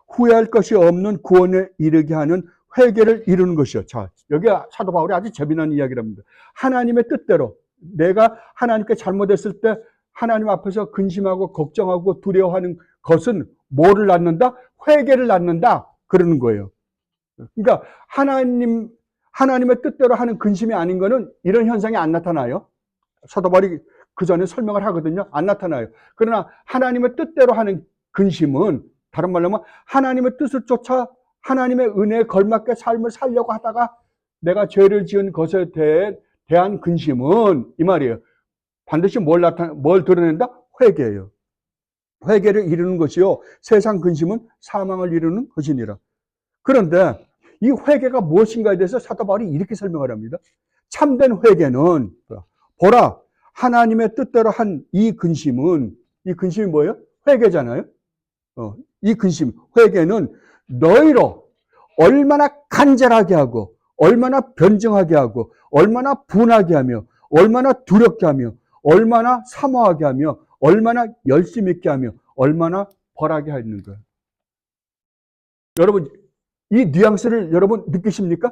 후회할 것이 없는 구원에 이르게 하는 회개를 이루는 것이요. 자, 여기 사도 바울이 아주 재미난 이야기를 합니다. 하나님의 뜻대로 내가 하나님께 잘못했을 때 하나님 앞에서 근심하고 걱정하고 두려워하는 것은 뭐를 낳는다? 회개를 낳는다. 그러는 거예요. 그러니까 하나님의 뜻대로 하는 근심이 아닌 거는 이런 현상이 안 나타나요. 사도 바울이 그 전에 설명을 하거든요. 안 나타나요. 그러나 하나님의 뜻대로 하는 근심은 다른 말로 하면 하나님의 뜻을 쫓아 하나님의 은혜에 걸맞게 삶을 살려고 하다가 내가 죄를 지은 것에 대한 근심은 이 말이에요. 반드시 뭘 드러낸다? 회개예요. 회개를 이루는 것이요. 세상 근심은 사망을 이루는 것이니라. 그런데 이 회개가 무엇인가에 대해서 사도 바울이 이렇게 설명을 합니다. 참된 회개는 보라 하나님의 뜻대로 한 이 근심이 뭐예요? 회개잖아요. 이 근심, 회개는 너희로 얼마나 간절하게 하고 얼마나 변증하게 하고 얼마나 분하게 하며 얼마나 두렵게 하며 얼마나 사모하게 하며 얼마나 열심 있게 하며 얼마나 벌하게 하는 거예요. 여러분, 이 뉘앙스를 여러분 느끼십니까?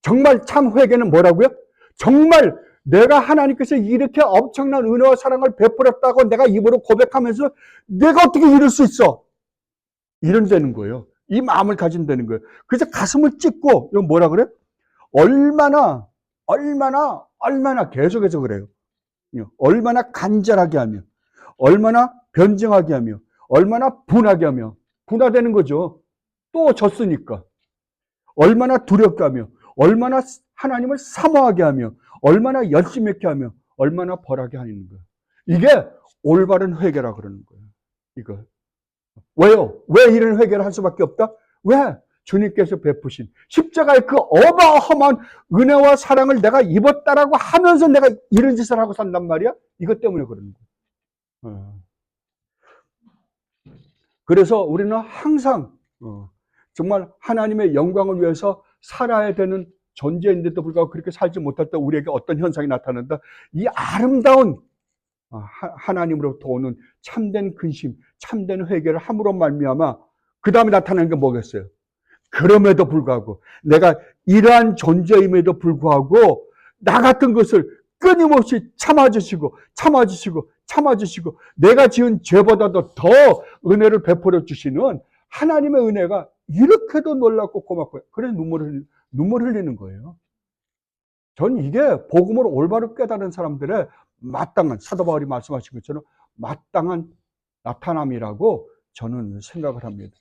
정말 참 회개는 뭐라고요? 정말 내가 하나님께서 이렇게 엄청난 은혜와 사랑을 베풀었다고 내가 입으로 고백하면서 내가 어떻게 이럴 수 있어? 이런다는 거예요. 이 마음을 가진다는 거예요. 그래서 가슴을 찢고, 이거 뭐라 그래? 얼마나 계속해서 그래요. 얼마나 간절하게 하며, 얼마나 변증하게 하며, 얼마나 분하게 하며, 분화되는 거죠. 또 졌으니까. 얼마나 두렵게 하며, 얼마나 하나님을 사모하게 하며, 얼마나 열심히 있게 하며, 얼마나 벌하게 하는 거예요. 이게 올바른 회개라 그러는 거예요. 이거. 왜요? 왜 이런 회개를 할 수밖에 없다? 왜? 주님께서 베푸신 십자가의 그 어마어마한 은혜와 사랑을 내가 입었다라고 하면서 내가 이런 짓을 하고 산단 말이야? 이것 때문에 그러는 거예요. 그래서 우리는 항상 정말 하나님의 영광을 위해서 살아야 되는 존재인데도 불구하고 그렇게 살지 못할 때 우리에게 어떤 현상이 나타난다? 이 아름다운 하나님으로부터 오는 참된 근심, 참된 회개를 함으로 말미암아 그 다음에 나타나는 게 뭐겠어요? 그럼에도 불구하고 내가 이러한 존재임에도 불구하고 나 같은 것을 끊임없이 참아주시고 내가 지은 죄보다도 더 은혜를 베풀어 주시는 하나님의 은혜가 이렇게도 놀랍고 고맙고요. 그래서 눈물 흘리는 거예요. 전 이게 복음을 올바로 깨달은 사람들의 마땅한, 사도 바울이 말씀하신 것처럼 마땅한 나타남이라고 저는 생각을 합니다.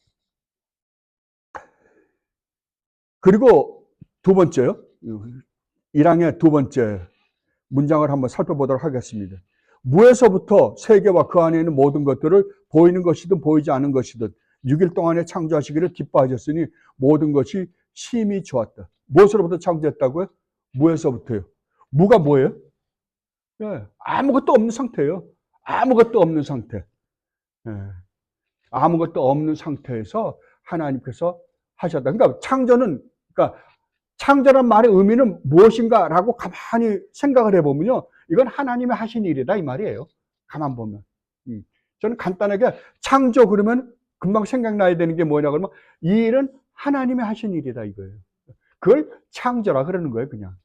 그리고 두 번째요. 1항의 두 번째 문장을 한번 살펴보도록 하겠습니다. 무에서부터 세계와 그 안에 있는 모든 것들을 보이는 것이든 보이지 않은 것이든 6일 동안에 창조하시기를 기뻐하셨으니 모든 것이 심히 좋았다. 무엇으로부터 창조했다고요? 무에서부터요. 무가 뭐예요? 네, 아무것도 없는 상태예요. 아무것도 없는 상태. 네, 아무것도 없는 상태에서 하나님께서 하셨다. 그러니까 창조란 말의 의미는 무엇인가라고 가만히 생각을 해보면요. 이건 하나님이 하신 일이다 이 말이에요. 가만 보면. 저는 간단하게 창조 그러면 금방 생각나야 되는 게 뭐냐 그러면 이 일은 하나님이 하신 일이다 이거예요. 그걸 창조라 그러는 거예요 그냥.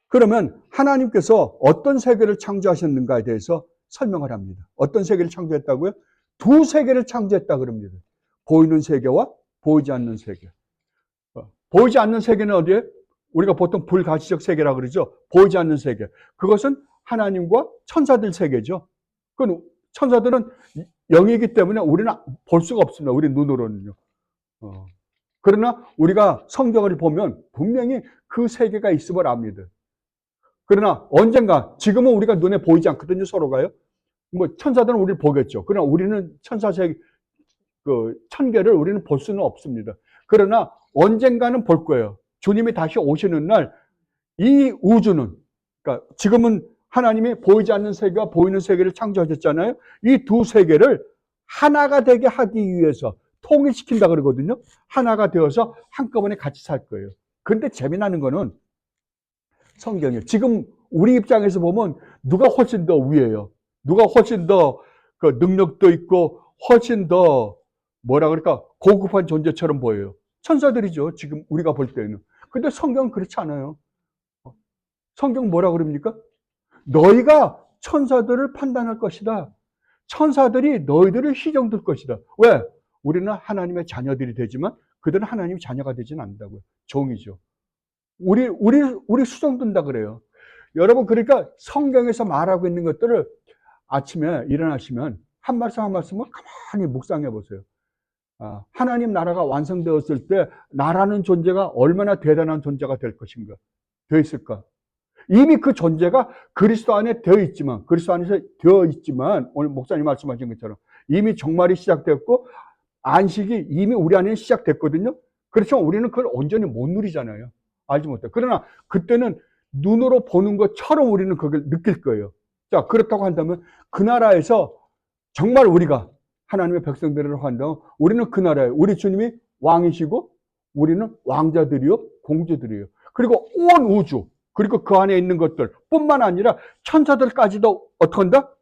그러면 하나님께서 어떤 세계를 창조하셨는가에 대해서 설명을 합니다. 어떤 세계를 창조했다고요? 두 세계를 창조했다 그럽니다. 보이는 세계와 보이지 않는 세계. 보이지 않는 세계는 어디에? 우리가 보통 불가시적 세계라고 그러죠. 보이지 않는 세계. 그것은 하나님과 천사들 세계죠. 그 천사들은 영이기 때문에 우리는 볼 수가 없습니다. 우리 눈으로는요. 그러나 우리가 성경을 보면 분명히 그 세계가 있음을 압니다. 그러나 언젠가, 지금은 우리가 눈에 보이지 않거든요, 서로가요. 뭐 천사들은 우리를 보겠죠. 그러나 우리는 천사 세계, 천계를 우리는 볼 수는 없습니다. 그러나 언젠가는 볼 거예요. 주님이 다시 오시는 날 이 우주는, 그러니까 지금은 하나님이 보이지 않는 세계와 보이는 세계를 창조하셨잖아요. 이 두 세계를 하나가 되게 하기 위해서 통일시킨다 그러거든요. 하나가 되어서 한꺼번에 같이 살 거예요. 그런데 재미나는 거는 성경이에요. 지금 우리 입장에서 보면 누가 훨씬 더 위에요. 누가 훨씬 더 그 능력도 있고 훨씬 더 뭐라 그럴까 고급한 존재처럼 보여요. 천사들이죠. 지금 우리가 볼 때는. 근데 성경은 그렇지 않아요. 성경 뭐라 그럽니까? 너희가 천사들을 판단할 것이다. 천사들이 너희들을 시정될 것이다. 왜? 우리는 하나님의 자녀들이 되지만 그들은 하나님의 자녀가 되지는 않는다고요. 종이죠. 우리 수정된다 그래요. 여러분, 그러니까 성경에서 말하고 있는 것들을 아침에 일어나시면 한 말씀 한 말씀을 가만히 묵상해 보세요. 하나님 나라가 완성되었을 때 나라는 존재가 얼마나 대단한 존재가 될 것인가, 되어 있을까? 이미 그 존재가 그리스도 안에 그리스도 안에서 되어 있지만, 오늘 목사님 말씀하신 것처럼 이미 종말이 시작됐고, 안식이 이미 우리 안에 시작됐거든요. 그렇지만 우리는 그걸 온전히 못 누리잖아요. 알지 못해. 그러나 그때는 눈으로 보는 것처럼 우리는 그걸 느낄 거예요. 자, 그렇다고 한다면 그 나라에서 정말 우리가 하나님의 백성들을 한다면 우리는 그 나라에 우리 주님이 왕이시고 우리는 왕자들이요, 공주들이에요. 그리고 온 우주, 그리고 그 안에 있는 것들 뿐만 아니라 천사들까지도 어떻게 한다?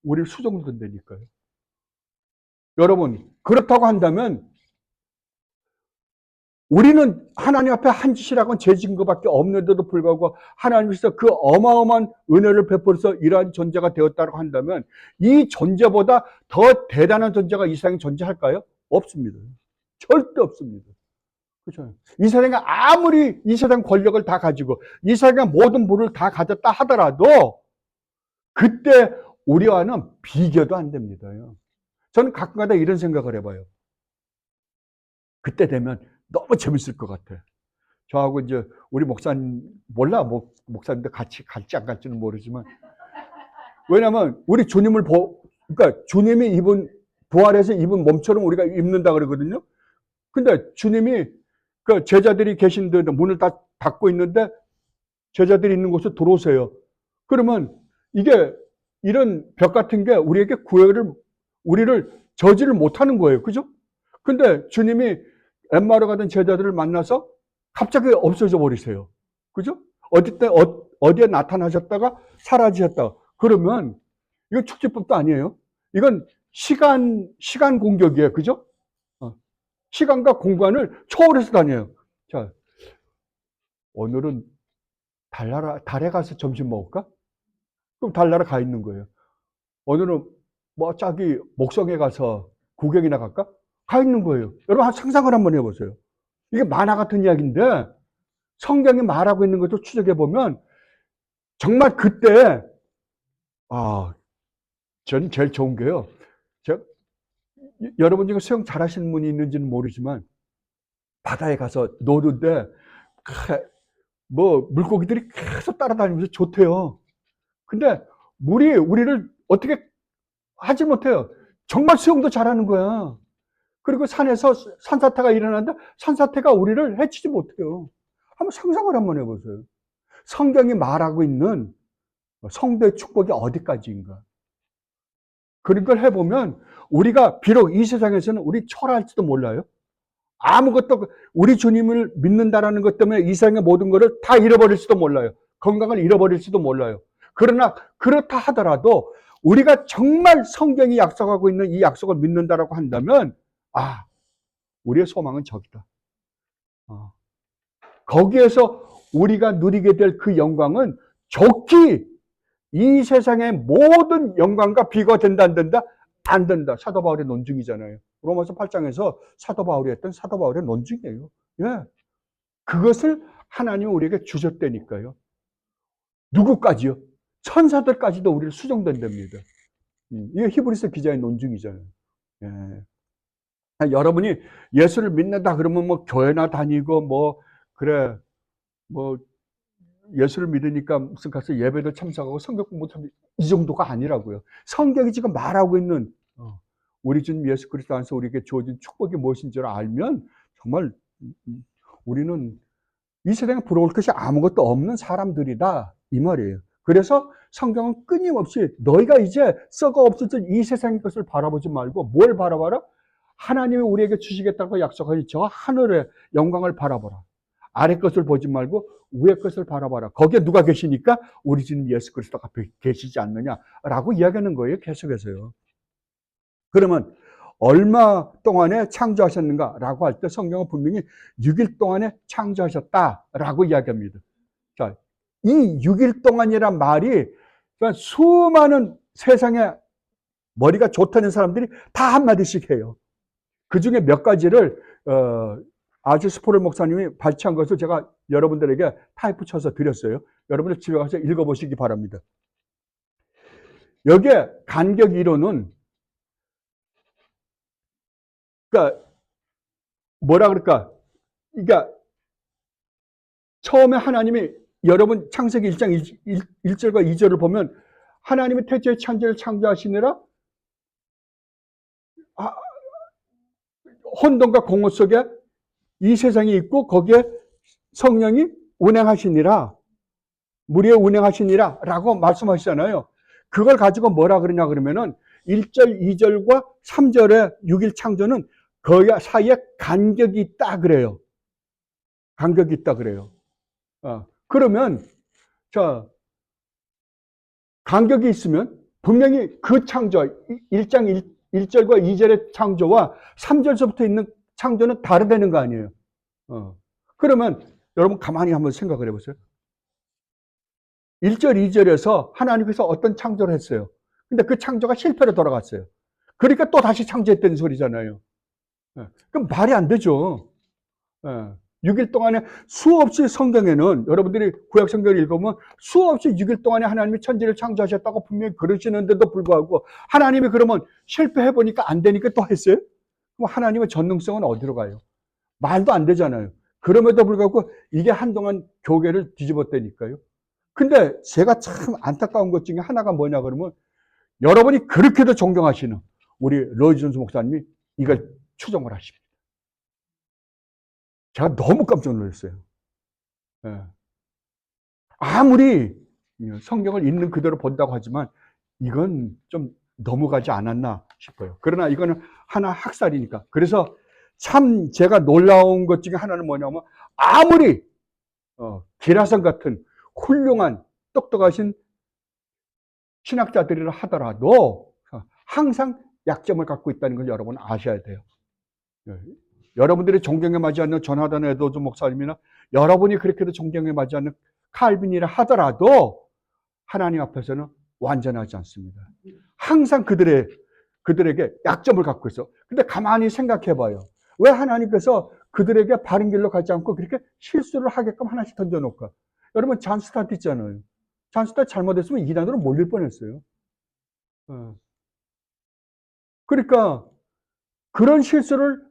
우리를 수종된다니까요. 여러분, 그렇다고 한다면 우리는 하나님 앞에 한 짓이라고는 제 증거밖에 없는데도 불구하고 하나님께서 그 어마어마한 은혜를 베풀어서 이러한 존재가 되었다고 한다면 이 존재보다 더 대단한 존재가 이 세상에 존재할까요? 없습니다. 절대 없습니다. 그렇죠? 이 세상에 아무리 이 세상 권력을 다 가지고 이 세상의 모든 부를 다 가졌다 하더라도 그때 우리와는 비교도 안 됩니다. 저는 가끔가다 이런 생각을 해봐요. 그때 되면 너무 재밌을 것 같아. 저하고 이제 우리 목사님, 몰라, 목사님도 같이 갈지 안 갈지는 모르지만. 왜냐면 우리 주님을 그러니까 주님이 입은, 부활해서 입은 몸처럼 우리가 입는다 그러거든요. 근데 주님이 그 제자들이 계신 데 문을 다 닫고 있는데 제자들이 있는 곳에 들어오세요. 그러면 이게 이런 벽 같은 게 우리에게 우리를 저지를 못하는 거예요. 그죠? 근데 주님이 엠마오로 가던 제자들을 만나서 갑자기 없어져 버리세요. 그죠? 어디에 나타나셨다가 사라지셨다. 그러면 이건 축지법도 아니에요. 이건 시간 공격이에요. 그죠? 시간과 공간을 초월해서 다녀요. 자, 오늘은 달에 가서 점심 먹을까? 그럼 달나라 가 있는 거예요. 오늘은 저기 목성에 가서 구경이나 갈까? 가 있는 거예요. 여러분 상상을 한번 해보세요. 이게 만화 같은 이야기인데 성경이 말하고 있는 것도 추적해 보면 정말 그때 저는 제일 좋은 게요. 여러분 중에 수영 잘하시는 분이 있는지는 모르지만 바다에 가서 노는데 물고기들이 계속 따라다니면서 좋대요. 근데 물이 우리를 어떻게 하지 못해요. 정말 수영도 잘하는 거야. 그리고 산에서 산사태가 일어난다? 산사태가 우리를 해치지 못해요. 한번 상상을 한번 해보세요. 성경이 말하고 있는 성도의 축복이 어디까지인가? 그런 걸 해보면 우리가 비록 이 세상에서는 우리 초라할지도 몰라요. 아무것도 우리 주님을 믿는다라는 것 때문에 이 세상의 모든 것을 다 잃어버릴지도 몰라요. 건강을 잃어버릴지도 몰라요. 그러나 그렇다 하더라도 우리가 정말 성경이 약속하고 있는 이 약속을 믿는다라고 한다면 우리의 소망은 저기다. 거기에서 우리가 누리게 될 그 영광은 좋기 이 세상의 모든 영광과 비교가 된다 안 된다? 안 된다. 사도 바울의 논증이잖아요. 로마서 8장에서 사도 바울이 했던 사도 바울의 논증이에요. 예. 그것을 하나님이 우리에게 주셨다니까요. 누구까지요? 천사들까지도 우리를 수정된답니다. 이게 히브리서 기자의 논증이잖아요. 예. 여러분이 예수를 믿는다 그러면 교회나 다니고 예수를 믿으니까 무슨 가서 예배도 참석하고 성경 공부도 이 정도가 아니라고요. 성경이 지금 말하고 있는 우리 주님 예수 그리스도 안에서 우리에게 주어진 축복이 무엇인지를 알면 정말 우리는 이 세상에 부러울 것이 아무것도 없는 사람들이다 이 말이에요. 그래서 성경은 끊임없이 너희가 이제 썩어 없어질 이 세상의 것을 바라보지 말고 뭘 바라봐라? 하나님이 우리에게 주시겠다고 약속하신 저 하늘의 영광을 바라보라. 아래 것을 보지 말고 위에 것을 바라봐라. 거기에 누가 계시니까 우리 주님 예수 그리스도가 계시지 않느냐라고 이야기하는 거예요. 계속해서요. 그러면 얼마 동안에 창조하셨는가라고 할 때 성경은 분명히 6일 동안에 창조하셨다라고 이야기합니다. 자, 이 6일 동안이란 말이 수많은 세상에 머리가 좋다는 사람들이 다 한마디씩 해요. 그 중에 몇 가지를 아주 스포를 목사님이 발췌한 것을 제가 여러분들에게 타이프 쳐서 드렸어요. 여러분들 집에 가서 읽어보시기 바랍니다. 여기에 간격 이론은 그러니까 뭐라 그럴까? 그러니까 처음에 하나님이 여러분 창세기 1장 1절과 2절을 보면 하나님이 태초에 천지를 창조하시느라 혼돈과 공허 속에 이 세상이 있고 거기에 성령이 운행하시니라 무리에 운행하시니라 라고 말씀하시잖아요. 그걸 가지고 뭐라 그러냐 그러면은 1절 2절과 3절의 6일 창조는 그 사이에 간격이 있다 그래요. 간격이 있다 그래요. 그러면 간격이 있으면 분명히 그 창조 1장 1절과 2절의 창조와 3절서부터 있는 창조는 다르다는 거 아니에요. 그러면 여러분 가만히 한번 생각을 해보세요. 1절, 2절에서 하나님께서 어떤 창조를 했어요. 근데 그 창조가 실패로 돌아갔어요. 그러니까 또 다시 창조했다는 소리잖아요. 그럼 말이 안 되죠. 6일 동안에 수없이 성경에는 여러분들이 구약 성경을 읽으면 수없이 6일 동안에 하나님이 천지를 창조하셨다고 분명히 그러시는데도 불구하고 하나님이 그러면 실패해보니까 안 되니까 또 했어요? 그럼 하나님의 전능성은 어디로 가요? 말도 안 되잖아요. 그럼에도 불구하고 이게 한동안 교계를 뒤집었다니까요. 근데 제가 참 안타까운 것 중에 하나가 뭐냐 그러면 여러분이 그렇게도 존경하시는 우리 러이존스 목사님이 이걸 추정을 하십니다. 제가 너무 깜짝 놀랐어요. 아무리 성경을 있는 그대로 본다고 하지만 이건 좀 넘어가지 않았나 싶어요. 그러나 이거는 하나 학살이니까. 그래서 참 제가 놀라운 것 중에 하나는 뭐냐면 아무리 기라성 같은 훌륭한 똑똑하신 신학자들이라 하더라도 항상 약점을 갖고 있다는 걸 여러분 아셔야 돼요. 여러분들이 존경에 맞지 않는 조나단 에드워즈 목사님이나 여러분이 그렇게도 존경에 맞지 않는 칼빈이라 하더라도 하나님 앞에서는 완전하지 않습니다. 항상 그들에게 약점을 갖고 있어. 근데 가만히 생각해 봐요. 왜 하나님께서 그들에게 바른 길로 가지 않고 그렇게 실수를 하게끔 하나씩 던져놓을까? 여러분 잔 스타트 있잖아요. 잔 스타트 잘못했으면 이단으로 몰릴 뻔했어요. 그러니까 그런 실수를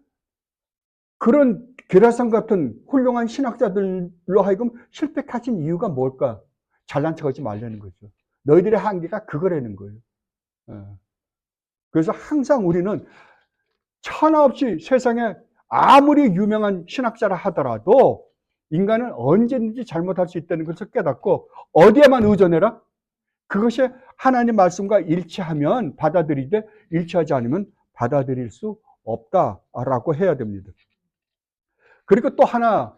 그런 게라상 같은 훌륭한 신학자들로 하여금 실패하신 이유가 뭘까? 잘난 척하지 말라는 거죠. 너희들의 한계가 그거라는 거예요. 그래서 항상 우리는 천하 없이 세상에 아무리 유명한 신학자라 하더라도 인간은 언제든지 잘못할 수 있다는 것을 깨닫고 어디에만 의존해라? 그것이 하나님 말씀과 일치하면 받아들이되 일치하지 않으면 받아들일 수 없다라고 해야 됩니다. 그리고 또 하나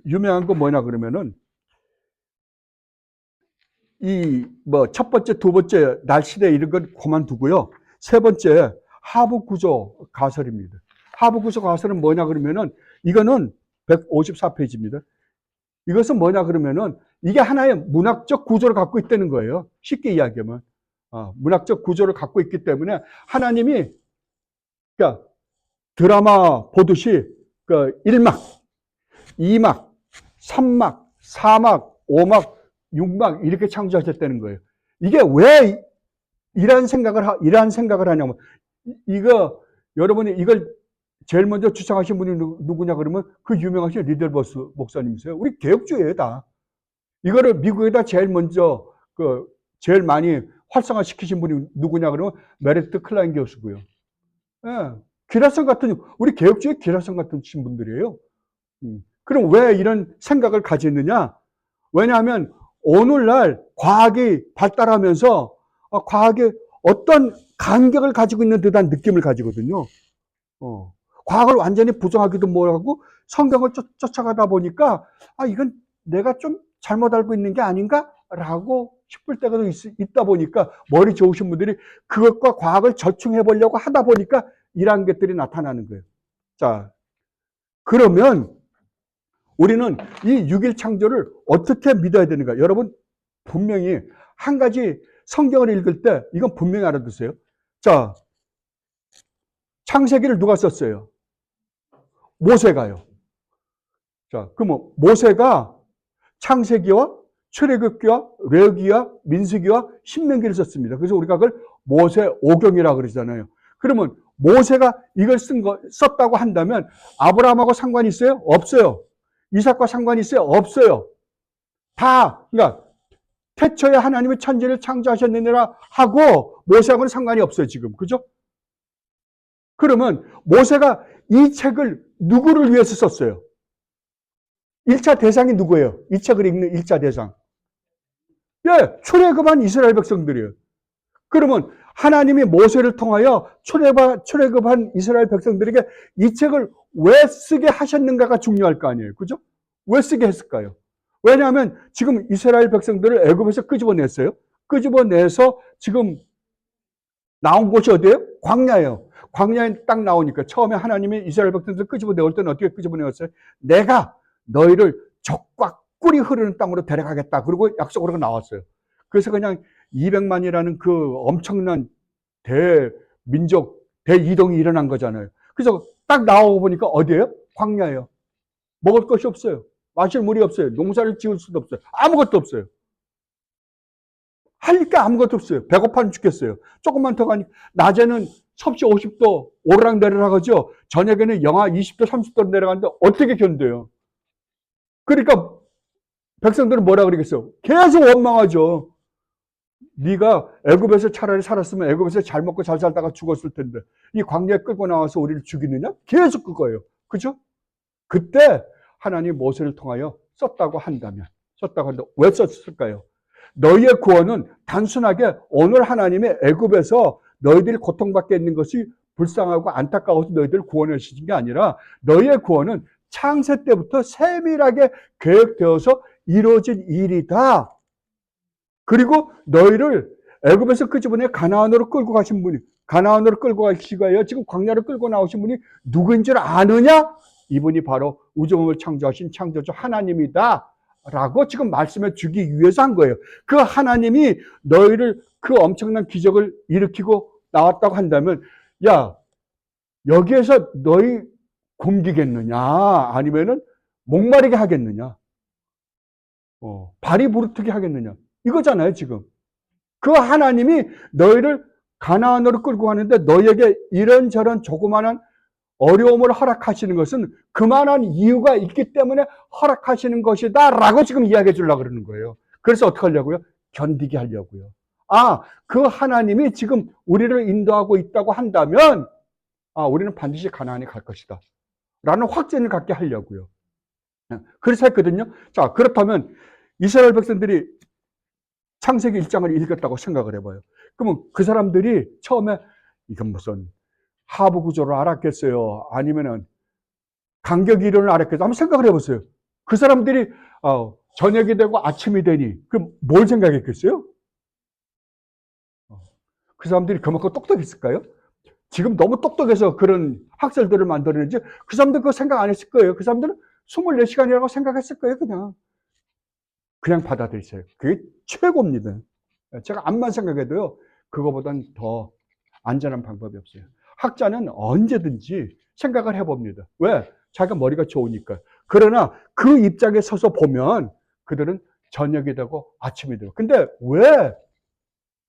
유명한 거 뭐냐 그러면은 이 뭐 첫 번째, 두 번째 날씨대 이런 건 그만두고요. 세 번째 하부 구조 가설입니다. 하부 구조 가설은 뭐냐 그러면은 이거는 154페이지입니다. 이것은 뭐냐 그러면은 이게 하나의 문학적 구조를 갖고 있다는 거예요. 쉽게 이야기하면 문학적 구조를 갖고 있기 때문에 하나님이 그러니까 드라마 보듯이 그 1막, 2막, 3막, 4막, 5막, 6막 이렇게 창조하셨다는 거예요. 이게 왜 이러한 생각을 하냐면 이거 여러분이 이걸 제일 먼저 주장하신 분이 누구냐 그러면 그 유명하신 리델버스 목사님이세요. 우리 개혁주의예요, 다. 이거를 미국에다 제일 먼저 제일 많이 활성화시키신 분이 누구냐 그러면 메리트 클라인 교수고요. 예. 기라성 같은 우리 개혁주의 기라성 같은 분들이에요. 그럼 왜 이런 생각을 가졌느냐? 왜냐하면 오늘날 과학이 발달하면서 과학이 어떤 간격을 가지고 있는 듯한 느낌을 가지거든요. 과학을 완전히 부정하기도 뭐하고 성경을 쫓아가다 보니까 이건 내가 좀 잘못 알고 있는 게 아닌가라고 싶을 때가 있다 보니까 머리 좋으신 분들이 그것과 과학을 절충해 보려고 하다 보니까 이러한 것들이 나타나는 거예요. 자, 그러면 우리는 이 6일 창조를 어떻게 믿어야 되는가? 여러분 분명히 한 가지 성경을 읽을 때 이건 분명히 알아두세요. 자, 창세기를 누가 썼어요? 모세가요. 자, 그럼 모세가 창세기와 출애굽기와 레위기와 민수기와 신명기를 썼습니다. 그래서 우리가 그걸 모세오경이라고 그러잖아요. 그러면 모세가 이걸 썼다고 한다면 아브라함하고 상관이 있어요? 없어요. 이삭과 상관이 있어요? 없어요. 그러니까 태초에 하나님이 천지를 창조하셨느니라 하고 모세하고는 상관이 없어요, 지금. 그죠? 그러면 모세가 이 책을 누구를 위해서 썼어요? 1차 대상이 누구예요? 이 책을 읽는 1차 대상. 예, 출애굽한 이스라엘 백성들이에요. 그러면 하나님이 모세를 통하여 출애굽한 이스라엘 백성들에게 이 책을 왜 쓰게 하셨는가가 중요할 거 아니에요. 그죠? 왜 쓰게 했을까요? 왜냐하면 지금 이스라엘 백성들을 애굽에서 끄집어냈어요. 끄집어내서 지금 나온 곳이 어디예요? 광야예요. 광야에 딱 나오니까 처음에 하나님이 이스라엘 백성들 끄집어내올 때는 어떻게 끄집어내었어요? 내가 너희를 적과 꿀이 흐르는 땅으로 데려가겠다. 그리고 약속으로 나왔어요. 그래서 그냥 200만이라는 그 엄청난 대민족, 대이동이 일어난 거잖아요. 그래서 딱 나오고 보니까 어디예요? 광야예요. 먹을 것이 없어요. 마실 물이 없어요. 농사를 지을 수도 없어요. 아무것도 없어요. 할 게 아무것도 없어요. 배고파 죽겠어요. 조금만 더 가니 낮에는 섭씨 50도 오르락내리락 하죠. 저녁에는 영하 20도, 30도 내려가는데 어떻게 견뎌요? 그러니까 백성들은 뭐라 그러겠어요? 계속 원망하죠. 네가 애굽에서 차라리 살았으면 애굽에서 잘 먹고 잘 살다가 죽었을 텐데 이 광야에 끌고 나와서 우리를 죽이느냐? 계속 그거예요. 그죠? 그때 하나님 모세를 통하여 썼다고 한다면 왜 썼을까요? 너희의 구원은 단순하게 오늘 하나님의 애굽에서 너희들이 고통받게 있는 것이 불쌍하고 안타까워서 너희들을 구원해 주신 게 아니라 너희의 구원은 창세 때부터 세밀하게 계획되어서 이루어진 일이다. 그리고 너희를 애굽에서 끄집어내 가나안으로 끌고 가신 분이, 가나안으로 끌고 가시기 위하여 지금 광야를 끌고 나오신 분이 누구인 줄 아느냐? 이분이 바로 우주문을 창조하신 창조주 하나님이다 라고 지금 말씀해 주기 위해서 한 거예요. 그 하나님이 너희를 그 엄청난 기적을 일으키고 나왔다고 한다면 야, 여기에서 너희 굶기겠느냐 아니면은 목마르게 하겠느냐, 발이 부르트게 하겠느냐, 이거잖아요. 지금 그 하나님이 너희를 가나안으로 끌고 가는데 너희에게 이런저런 조그마한 어려움을 허락하시는 것은 그만한 이유가 있기 때문에 허락하시는 것이다 라고 지금 이야기해 주려고 그러는 거예요. 그래서 어떻게 하려고요? 견디게 하려고요. 그 하나님이 지금 우리를 인도하고 있다고 한다면 우리는 반드시 가나안에 갈 것이다 라는 확신을 갖게 하려고요. 그래서 했거든요. 자, 그렇다면 이스라엘 백성들이 창세기 1장을 읽었다고 생각을 해봐요. 그러면 그 사람들이 처음에 이건 무슨 하부 구조를 알았겠어요? 아니면은 간격 이론을 알았겠어요? 한번 생각을 해보세요. 그 사람들이 저녁이 되고 아침이 되니 그럼 뭘 생각했겠어요? 그 사람들이 그만큼 똑똑했을까요? 지금 너무 똑똑해서 그런 학설들을 만들어내지 그 사람들 그거 생각 안 했을 거예요. 그 사람들은 24시간이라고 생각했을 거예요. 그냥 받아들이세요. 그게 최고입니다. 제가 암만 생각해도요, 그거보단 더 안전한 방법이 없어요. 학자는 언제든지 생각을 해봅니다. 왜? 자기가 머리가 좋으니까. 그러나 그 입장에 서서 보면 그들은 저녁이 되고 아침이 되고. 근데 왜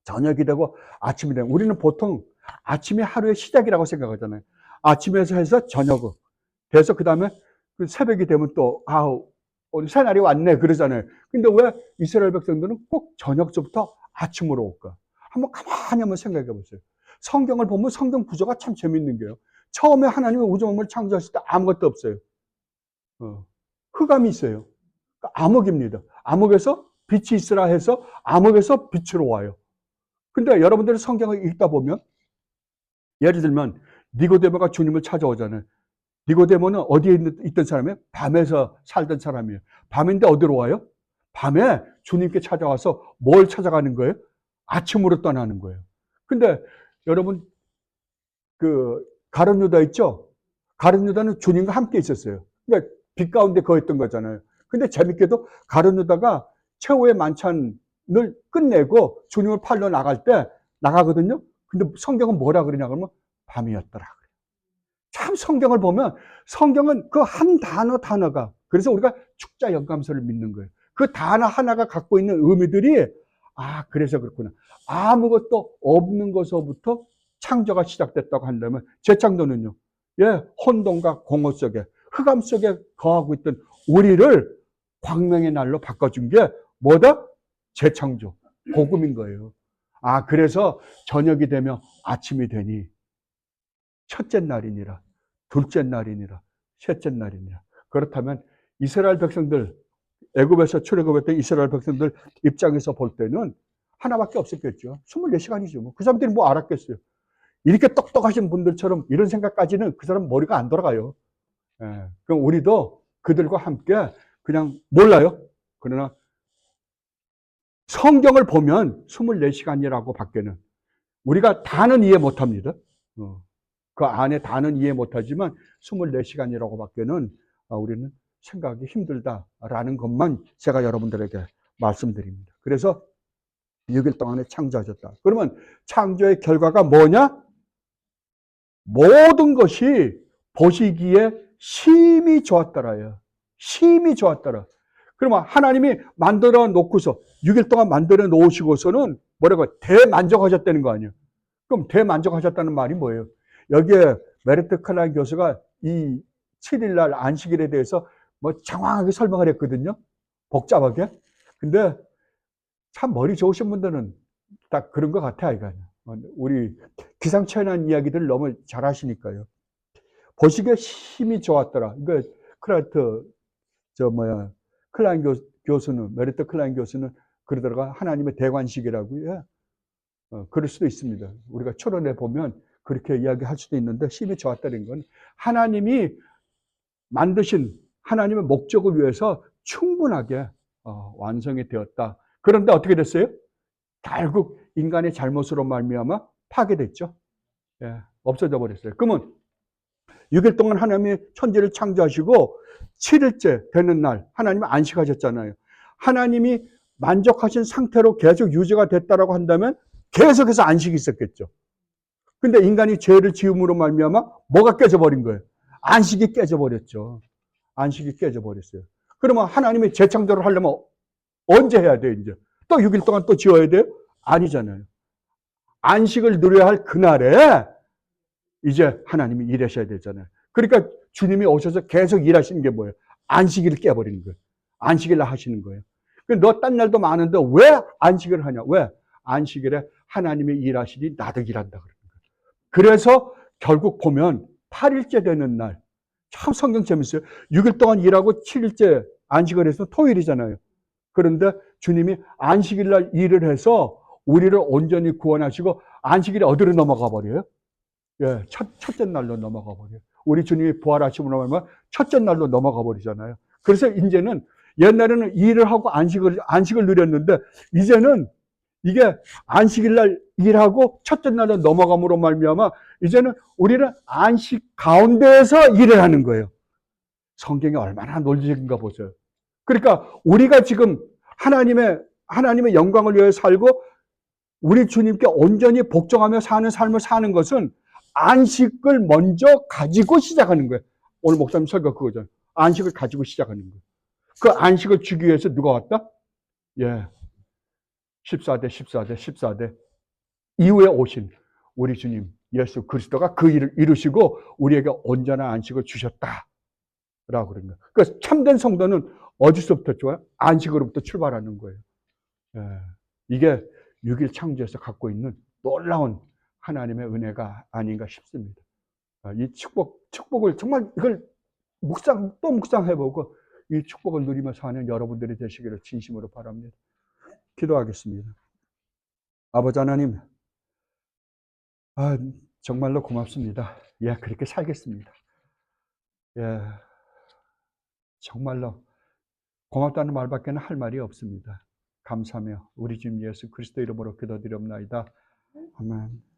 저녁이 되고 아침이 되고? 우리는 보통 아침이 하루의 시작이라고 생각하잖아요. 아침에서 해서 저녁. 그래서 그 다음에 새벽이 되면 또, 새날이 왔네. 그러잖아요. 근데 왜 이스라엘 백성들은 꼭 저녁부터 아침으로 올까? 가만히 생각해 보세요. 성경을 보면 성경 구조가 참 재밌는 게요. 처음에 하나님이 우주 만물을 창조하실 때 아무것도 없어요. 흑암이 있어요. 암흑입니다. 암흑에서 빛이 있으라 해서 암흑에서 빛으로 와요. 근데 여러분들이 성경을 읽다 보면 예를 들면 니고데모가 주님을 찾아오잖아요. 니고데모는 어디에 있던 사람이에요? 밤에서 살던 사람이에요. 밤인데 어디로 와요? 밤에 주님께 찾아와서 뭘 찾아가는 거예요? 아침으로 떠나는 거예요. 근데 여러분 그 가룟 유다 있죠? 가룟 유다는 주님과 함께 있었어요. 그러니까 빛 가운데 거했던 거잖아요. 근데 재밌게도 가룟 유다가 최후의 만찬을 끝내고 주님을 팔러 나갈 때 나가거든요. 근데 성경은 뭐라 그러냐 그러면 밤이었더라. 참 성경을 보면 성경은 그 한 단어가, 그래서 우리가 축자 영감서를 믿는 거예요. 그 단어 하나가 갖고 있는 의미들이 그래서 그렇구나. 아무것도 없는 것서부터 창조가 시작됐다고 한다면 재창조는요. 혼돈과 공허 속에 흑암 속에 거하고 있던 우리를 광명의 날로 바꿔준 게 뭐다? 재창조, 복음인 거예요. 그래서 저녁이 되면 아침이 되니 첫째 날이니라, 둘째 날이니라, 셋째 날이니라. 그렇다면 이스라엘 백성들, 애굽에서 출애굽했던 이스라엘 백성들 입장에서 볼 때는 하나밖에 없었겠죠. 24시간이죠. 그 사람들이 뭐 알았겠어요. 이렇게 똑똑하신 분들처럼 이런 생각까지는 그 사람 머리가 안 돌아가요. 그럼 우리도 그들과 함께 그냥 몰라요. 그러나 성경을 보면 24시간이라고 밖에는 우리가 다는 이해 못합니다. 그 안에 다는 이해 못하지만 24시간이라고 밖에는 우리는 생각하기 힘들다라는 것만 제가 여러분들에게 말씀드립니다. 그래서 6일 동안에 창조하셨다. 그러면 창조의 결과가 뭐냐? 모든 것이 보시기에 심히 좋았더라요. 심히 좋았더라. 그러면 하나님이 만들어 놓고서 6일 동안 만들어 놓으시고서는 뭐라고 대만족하셨다는 거 아니에요. 그럼 대만족하셨다는 말이 뭐예요? 여기에 메르트 클라인 교수가 이 7일날 안식일에 대해서 뭐 정확하게 설명을 했거든요. 복잡하게. 근데 참 머리 좋으신 분들은 딱 그런 것 같아, 이거. 우리 기상천외한 이야기들 너무 잘 하시니까요. 보시기에 힘이 좋았더라. 이거 클라이트 클라인 교수는 메리트 클라인 교수는 그러더라가 하나님의 대관식이라고요. 그럴 수도 있습니다. 우리가 초론에 보면 그렇게 이야기할 수도 있는데 힘이 좋았다는 건 하나님이 만드신 하나님의 목적을 위해서 충분하게 완성이 되었다. 그런데 어떻게 됐어요? 결국 인간의 잘못으로 말미암아 파괴됐죠. 예, 없어져 버렸어요. 그러면 6일 동안 하나님이 천지를 창조하시고 7일째 되는 날 하나님이 안식하셨잖아요. 하나님이 만족하신 상태로 계속 유지가 됐다라고 한다면 계속해서 안식이 있었겠죠. 근데 인간이 죄를 지음으로 말미암아 뭐가 깨져버린 거예요? 안식이 깨져버렸죠. 안식이 깨져버렸어요. 그러면 하나님이 재창조를 하려면 언제 해야 돼요, 이제? 또 6일 동안 또 지어야 돼요? 아니잖아요. 안식을 누려야 할 그날에 이제 하나님이 일하셔야 되잖아요. 그러니까 주님이 오셔서 계속 일하시는 게 뭐예요? 안식일을 깨버리는 거예요. 안식일을 하시는 거예요. 너 딴 날도 많은데 왜 안식일을 하냐? 왜? 안식일에 하나님이 일하시니 나도 일한다. 그래서 결국 보면 8일째 되는 날, 참 성경 재밌어요. 6일 동안 일하고 7일째 안식을 해서 토요일이잖아요. 그런데 주님이 안식일 날 일을 해서 우리를 온전히 구원하시고 안식일에 어디로 넘어가 버려요? 예, 첫째 날로 넘어가 버려요. 우리 주님이 부활하시고 나면 첫째 날로 넘어가 버리잖아요. 그래서 이제는 옛날에는 일을 하고 안식을 누렸는데 이제는 이게 안식일 날 일하고 첫째 날로 넘어감으로 말미암아 이제는 우리는 안식 가운데에서 일을 하는 거예요. 성경이 얼마나 논리적인가 보세요. 그러니까 우리가 지금 하나님의 영광을 위해 살고 우리 주님께 온전히 복종하며 사는 삶을 사는 것은 안식을 먼저 가지고 시작하는 거예요. 오늘 목사님 설교 그거죠. 안식을 가지고 시작하는 거예요. 그 안식을 주기 위해서 누가 왔다? 예. 14대 이후에 오신 우리 주님 예수 그리스도가 그 일을 이루시고 우리에게 온전한 안식을 주셨다. 라고 그런 거예요. 그래서 참된 성도는 어디서부터 좋아요? 안식으로부터 출발하는 거예요. 예. 이게 6일 창조에서 갖고 있는 놀라운 하나님의 은혜가 아닌가 싶습니다. 이 축복을 정말 이걸 또 묵상해보고 이 축복을 누리며 사는 여러분들이 되시기를 진심으로 바랍니다. 기도하겠습니다. 아버지 하나님, 정말로 고맙습니다. 예, 그렇게 살겠습니다. 예, 정말로 고맙다는 말밖에는 할 말이 없습니다. 감사하며 우리 주님 예수 그리스도 이름으로 기도드립나이다. 아멘.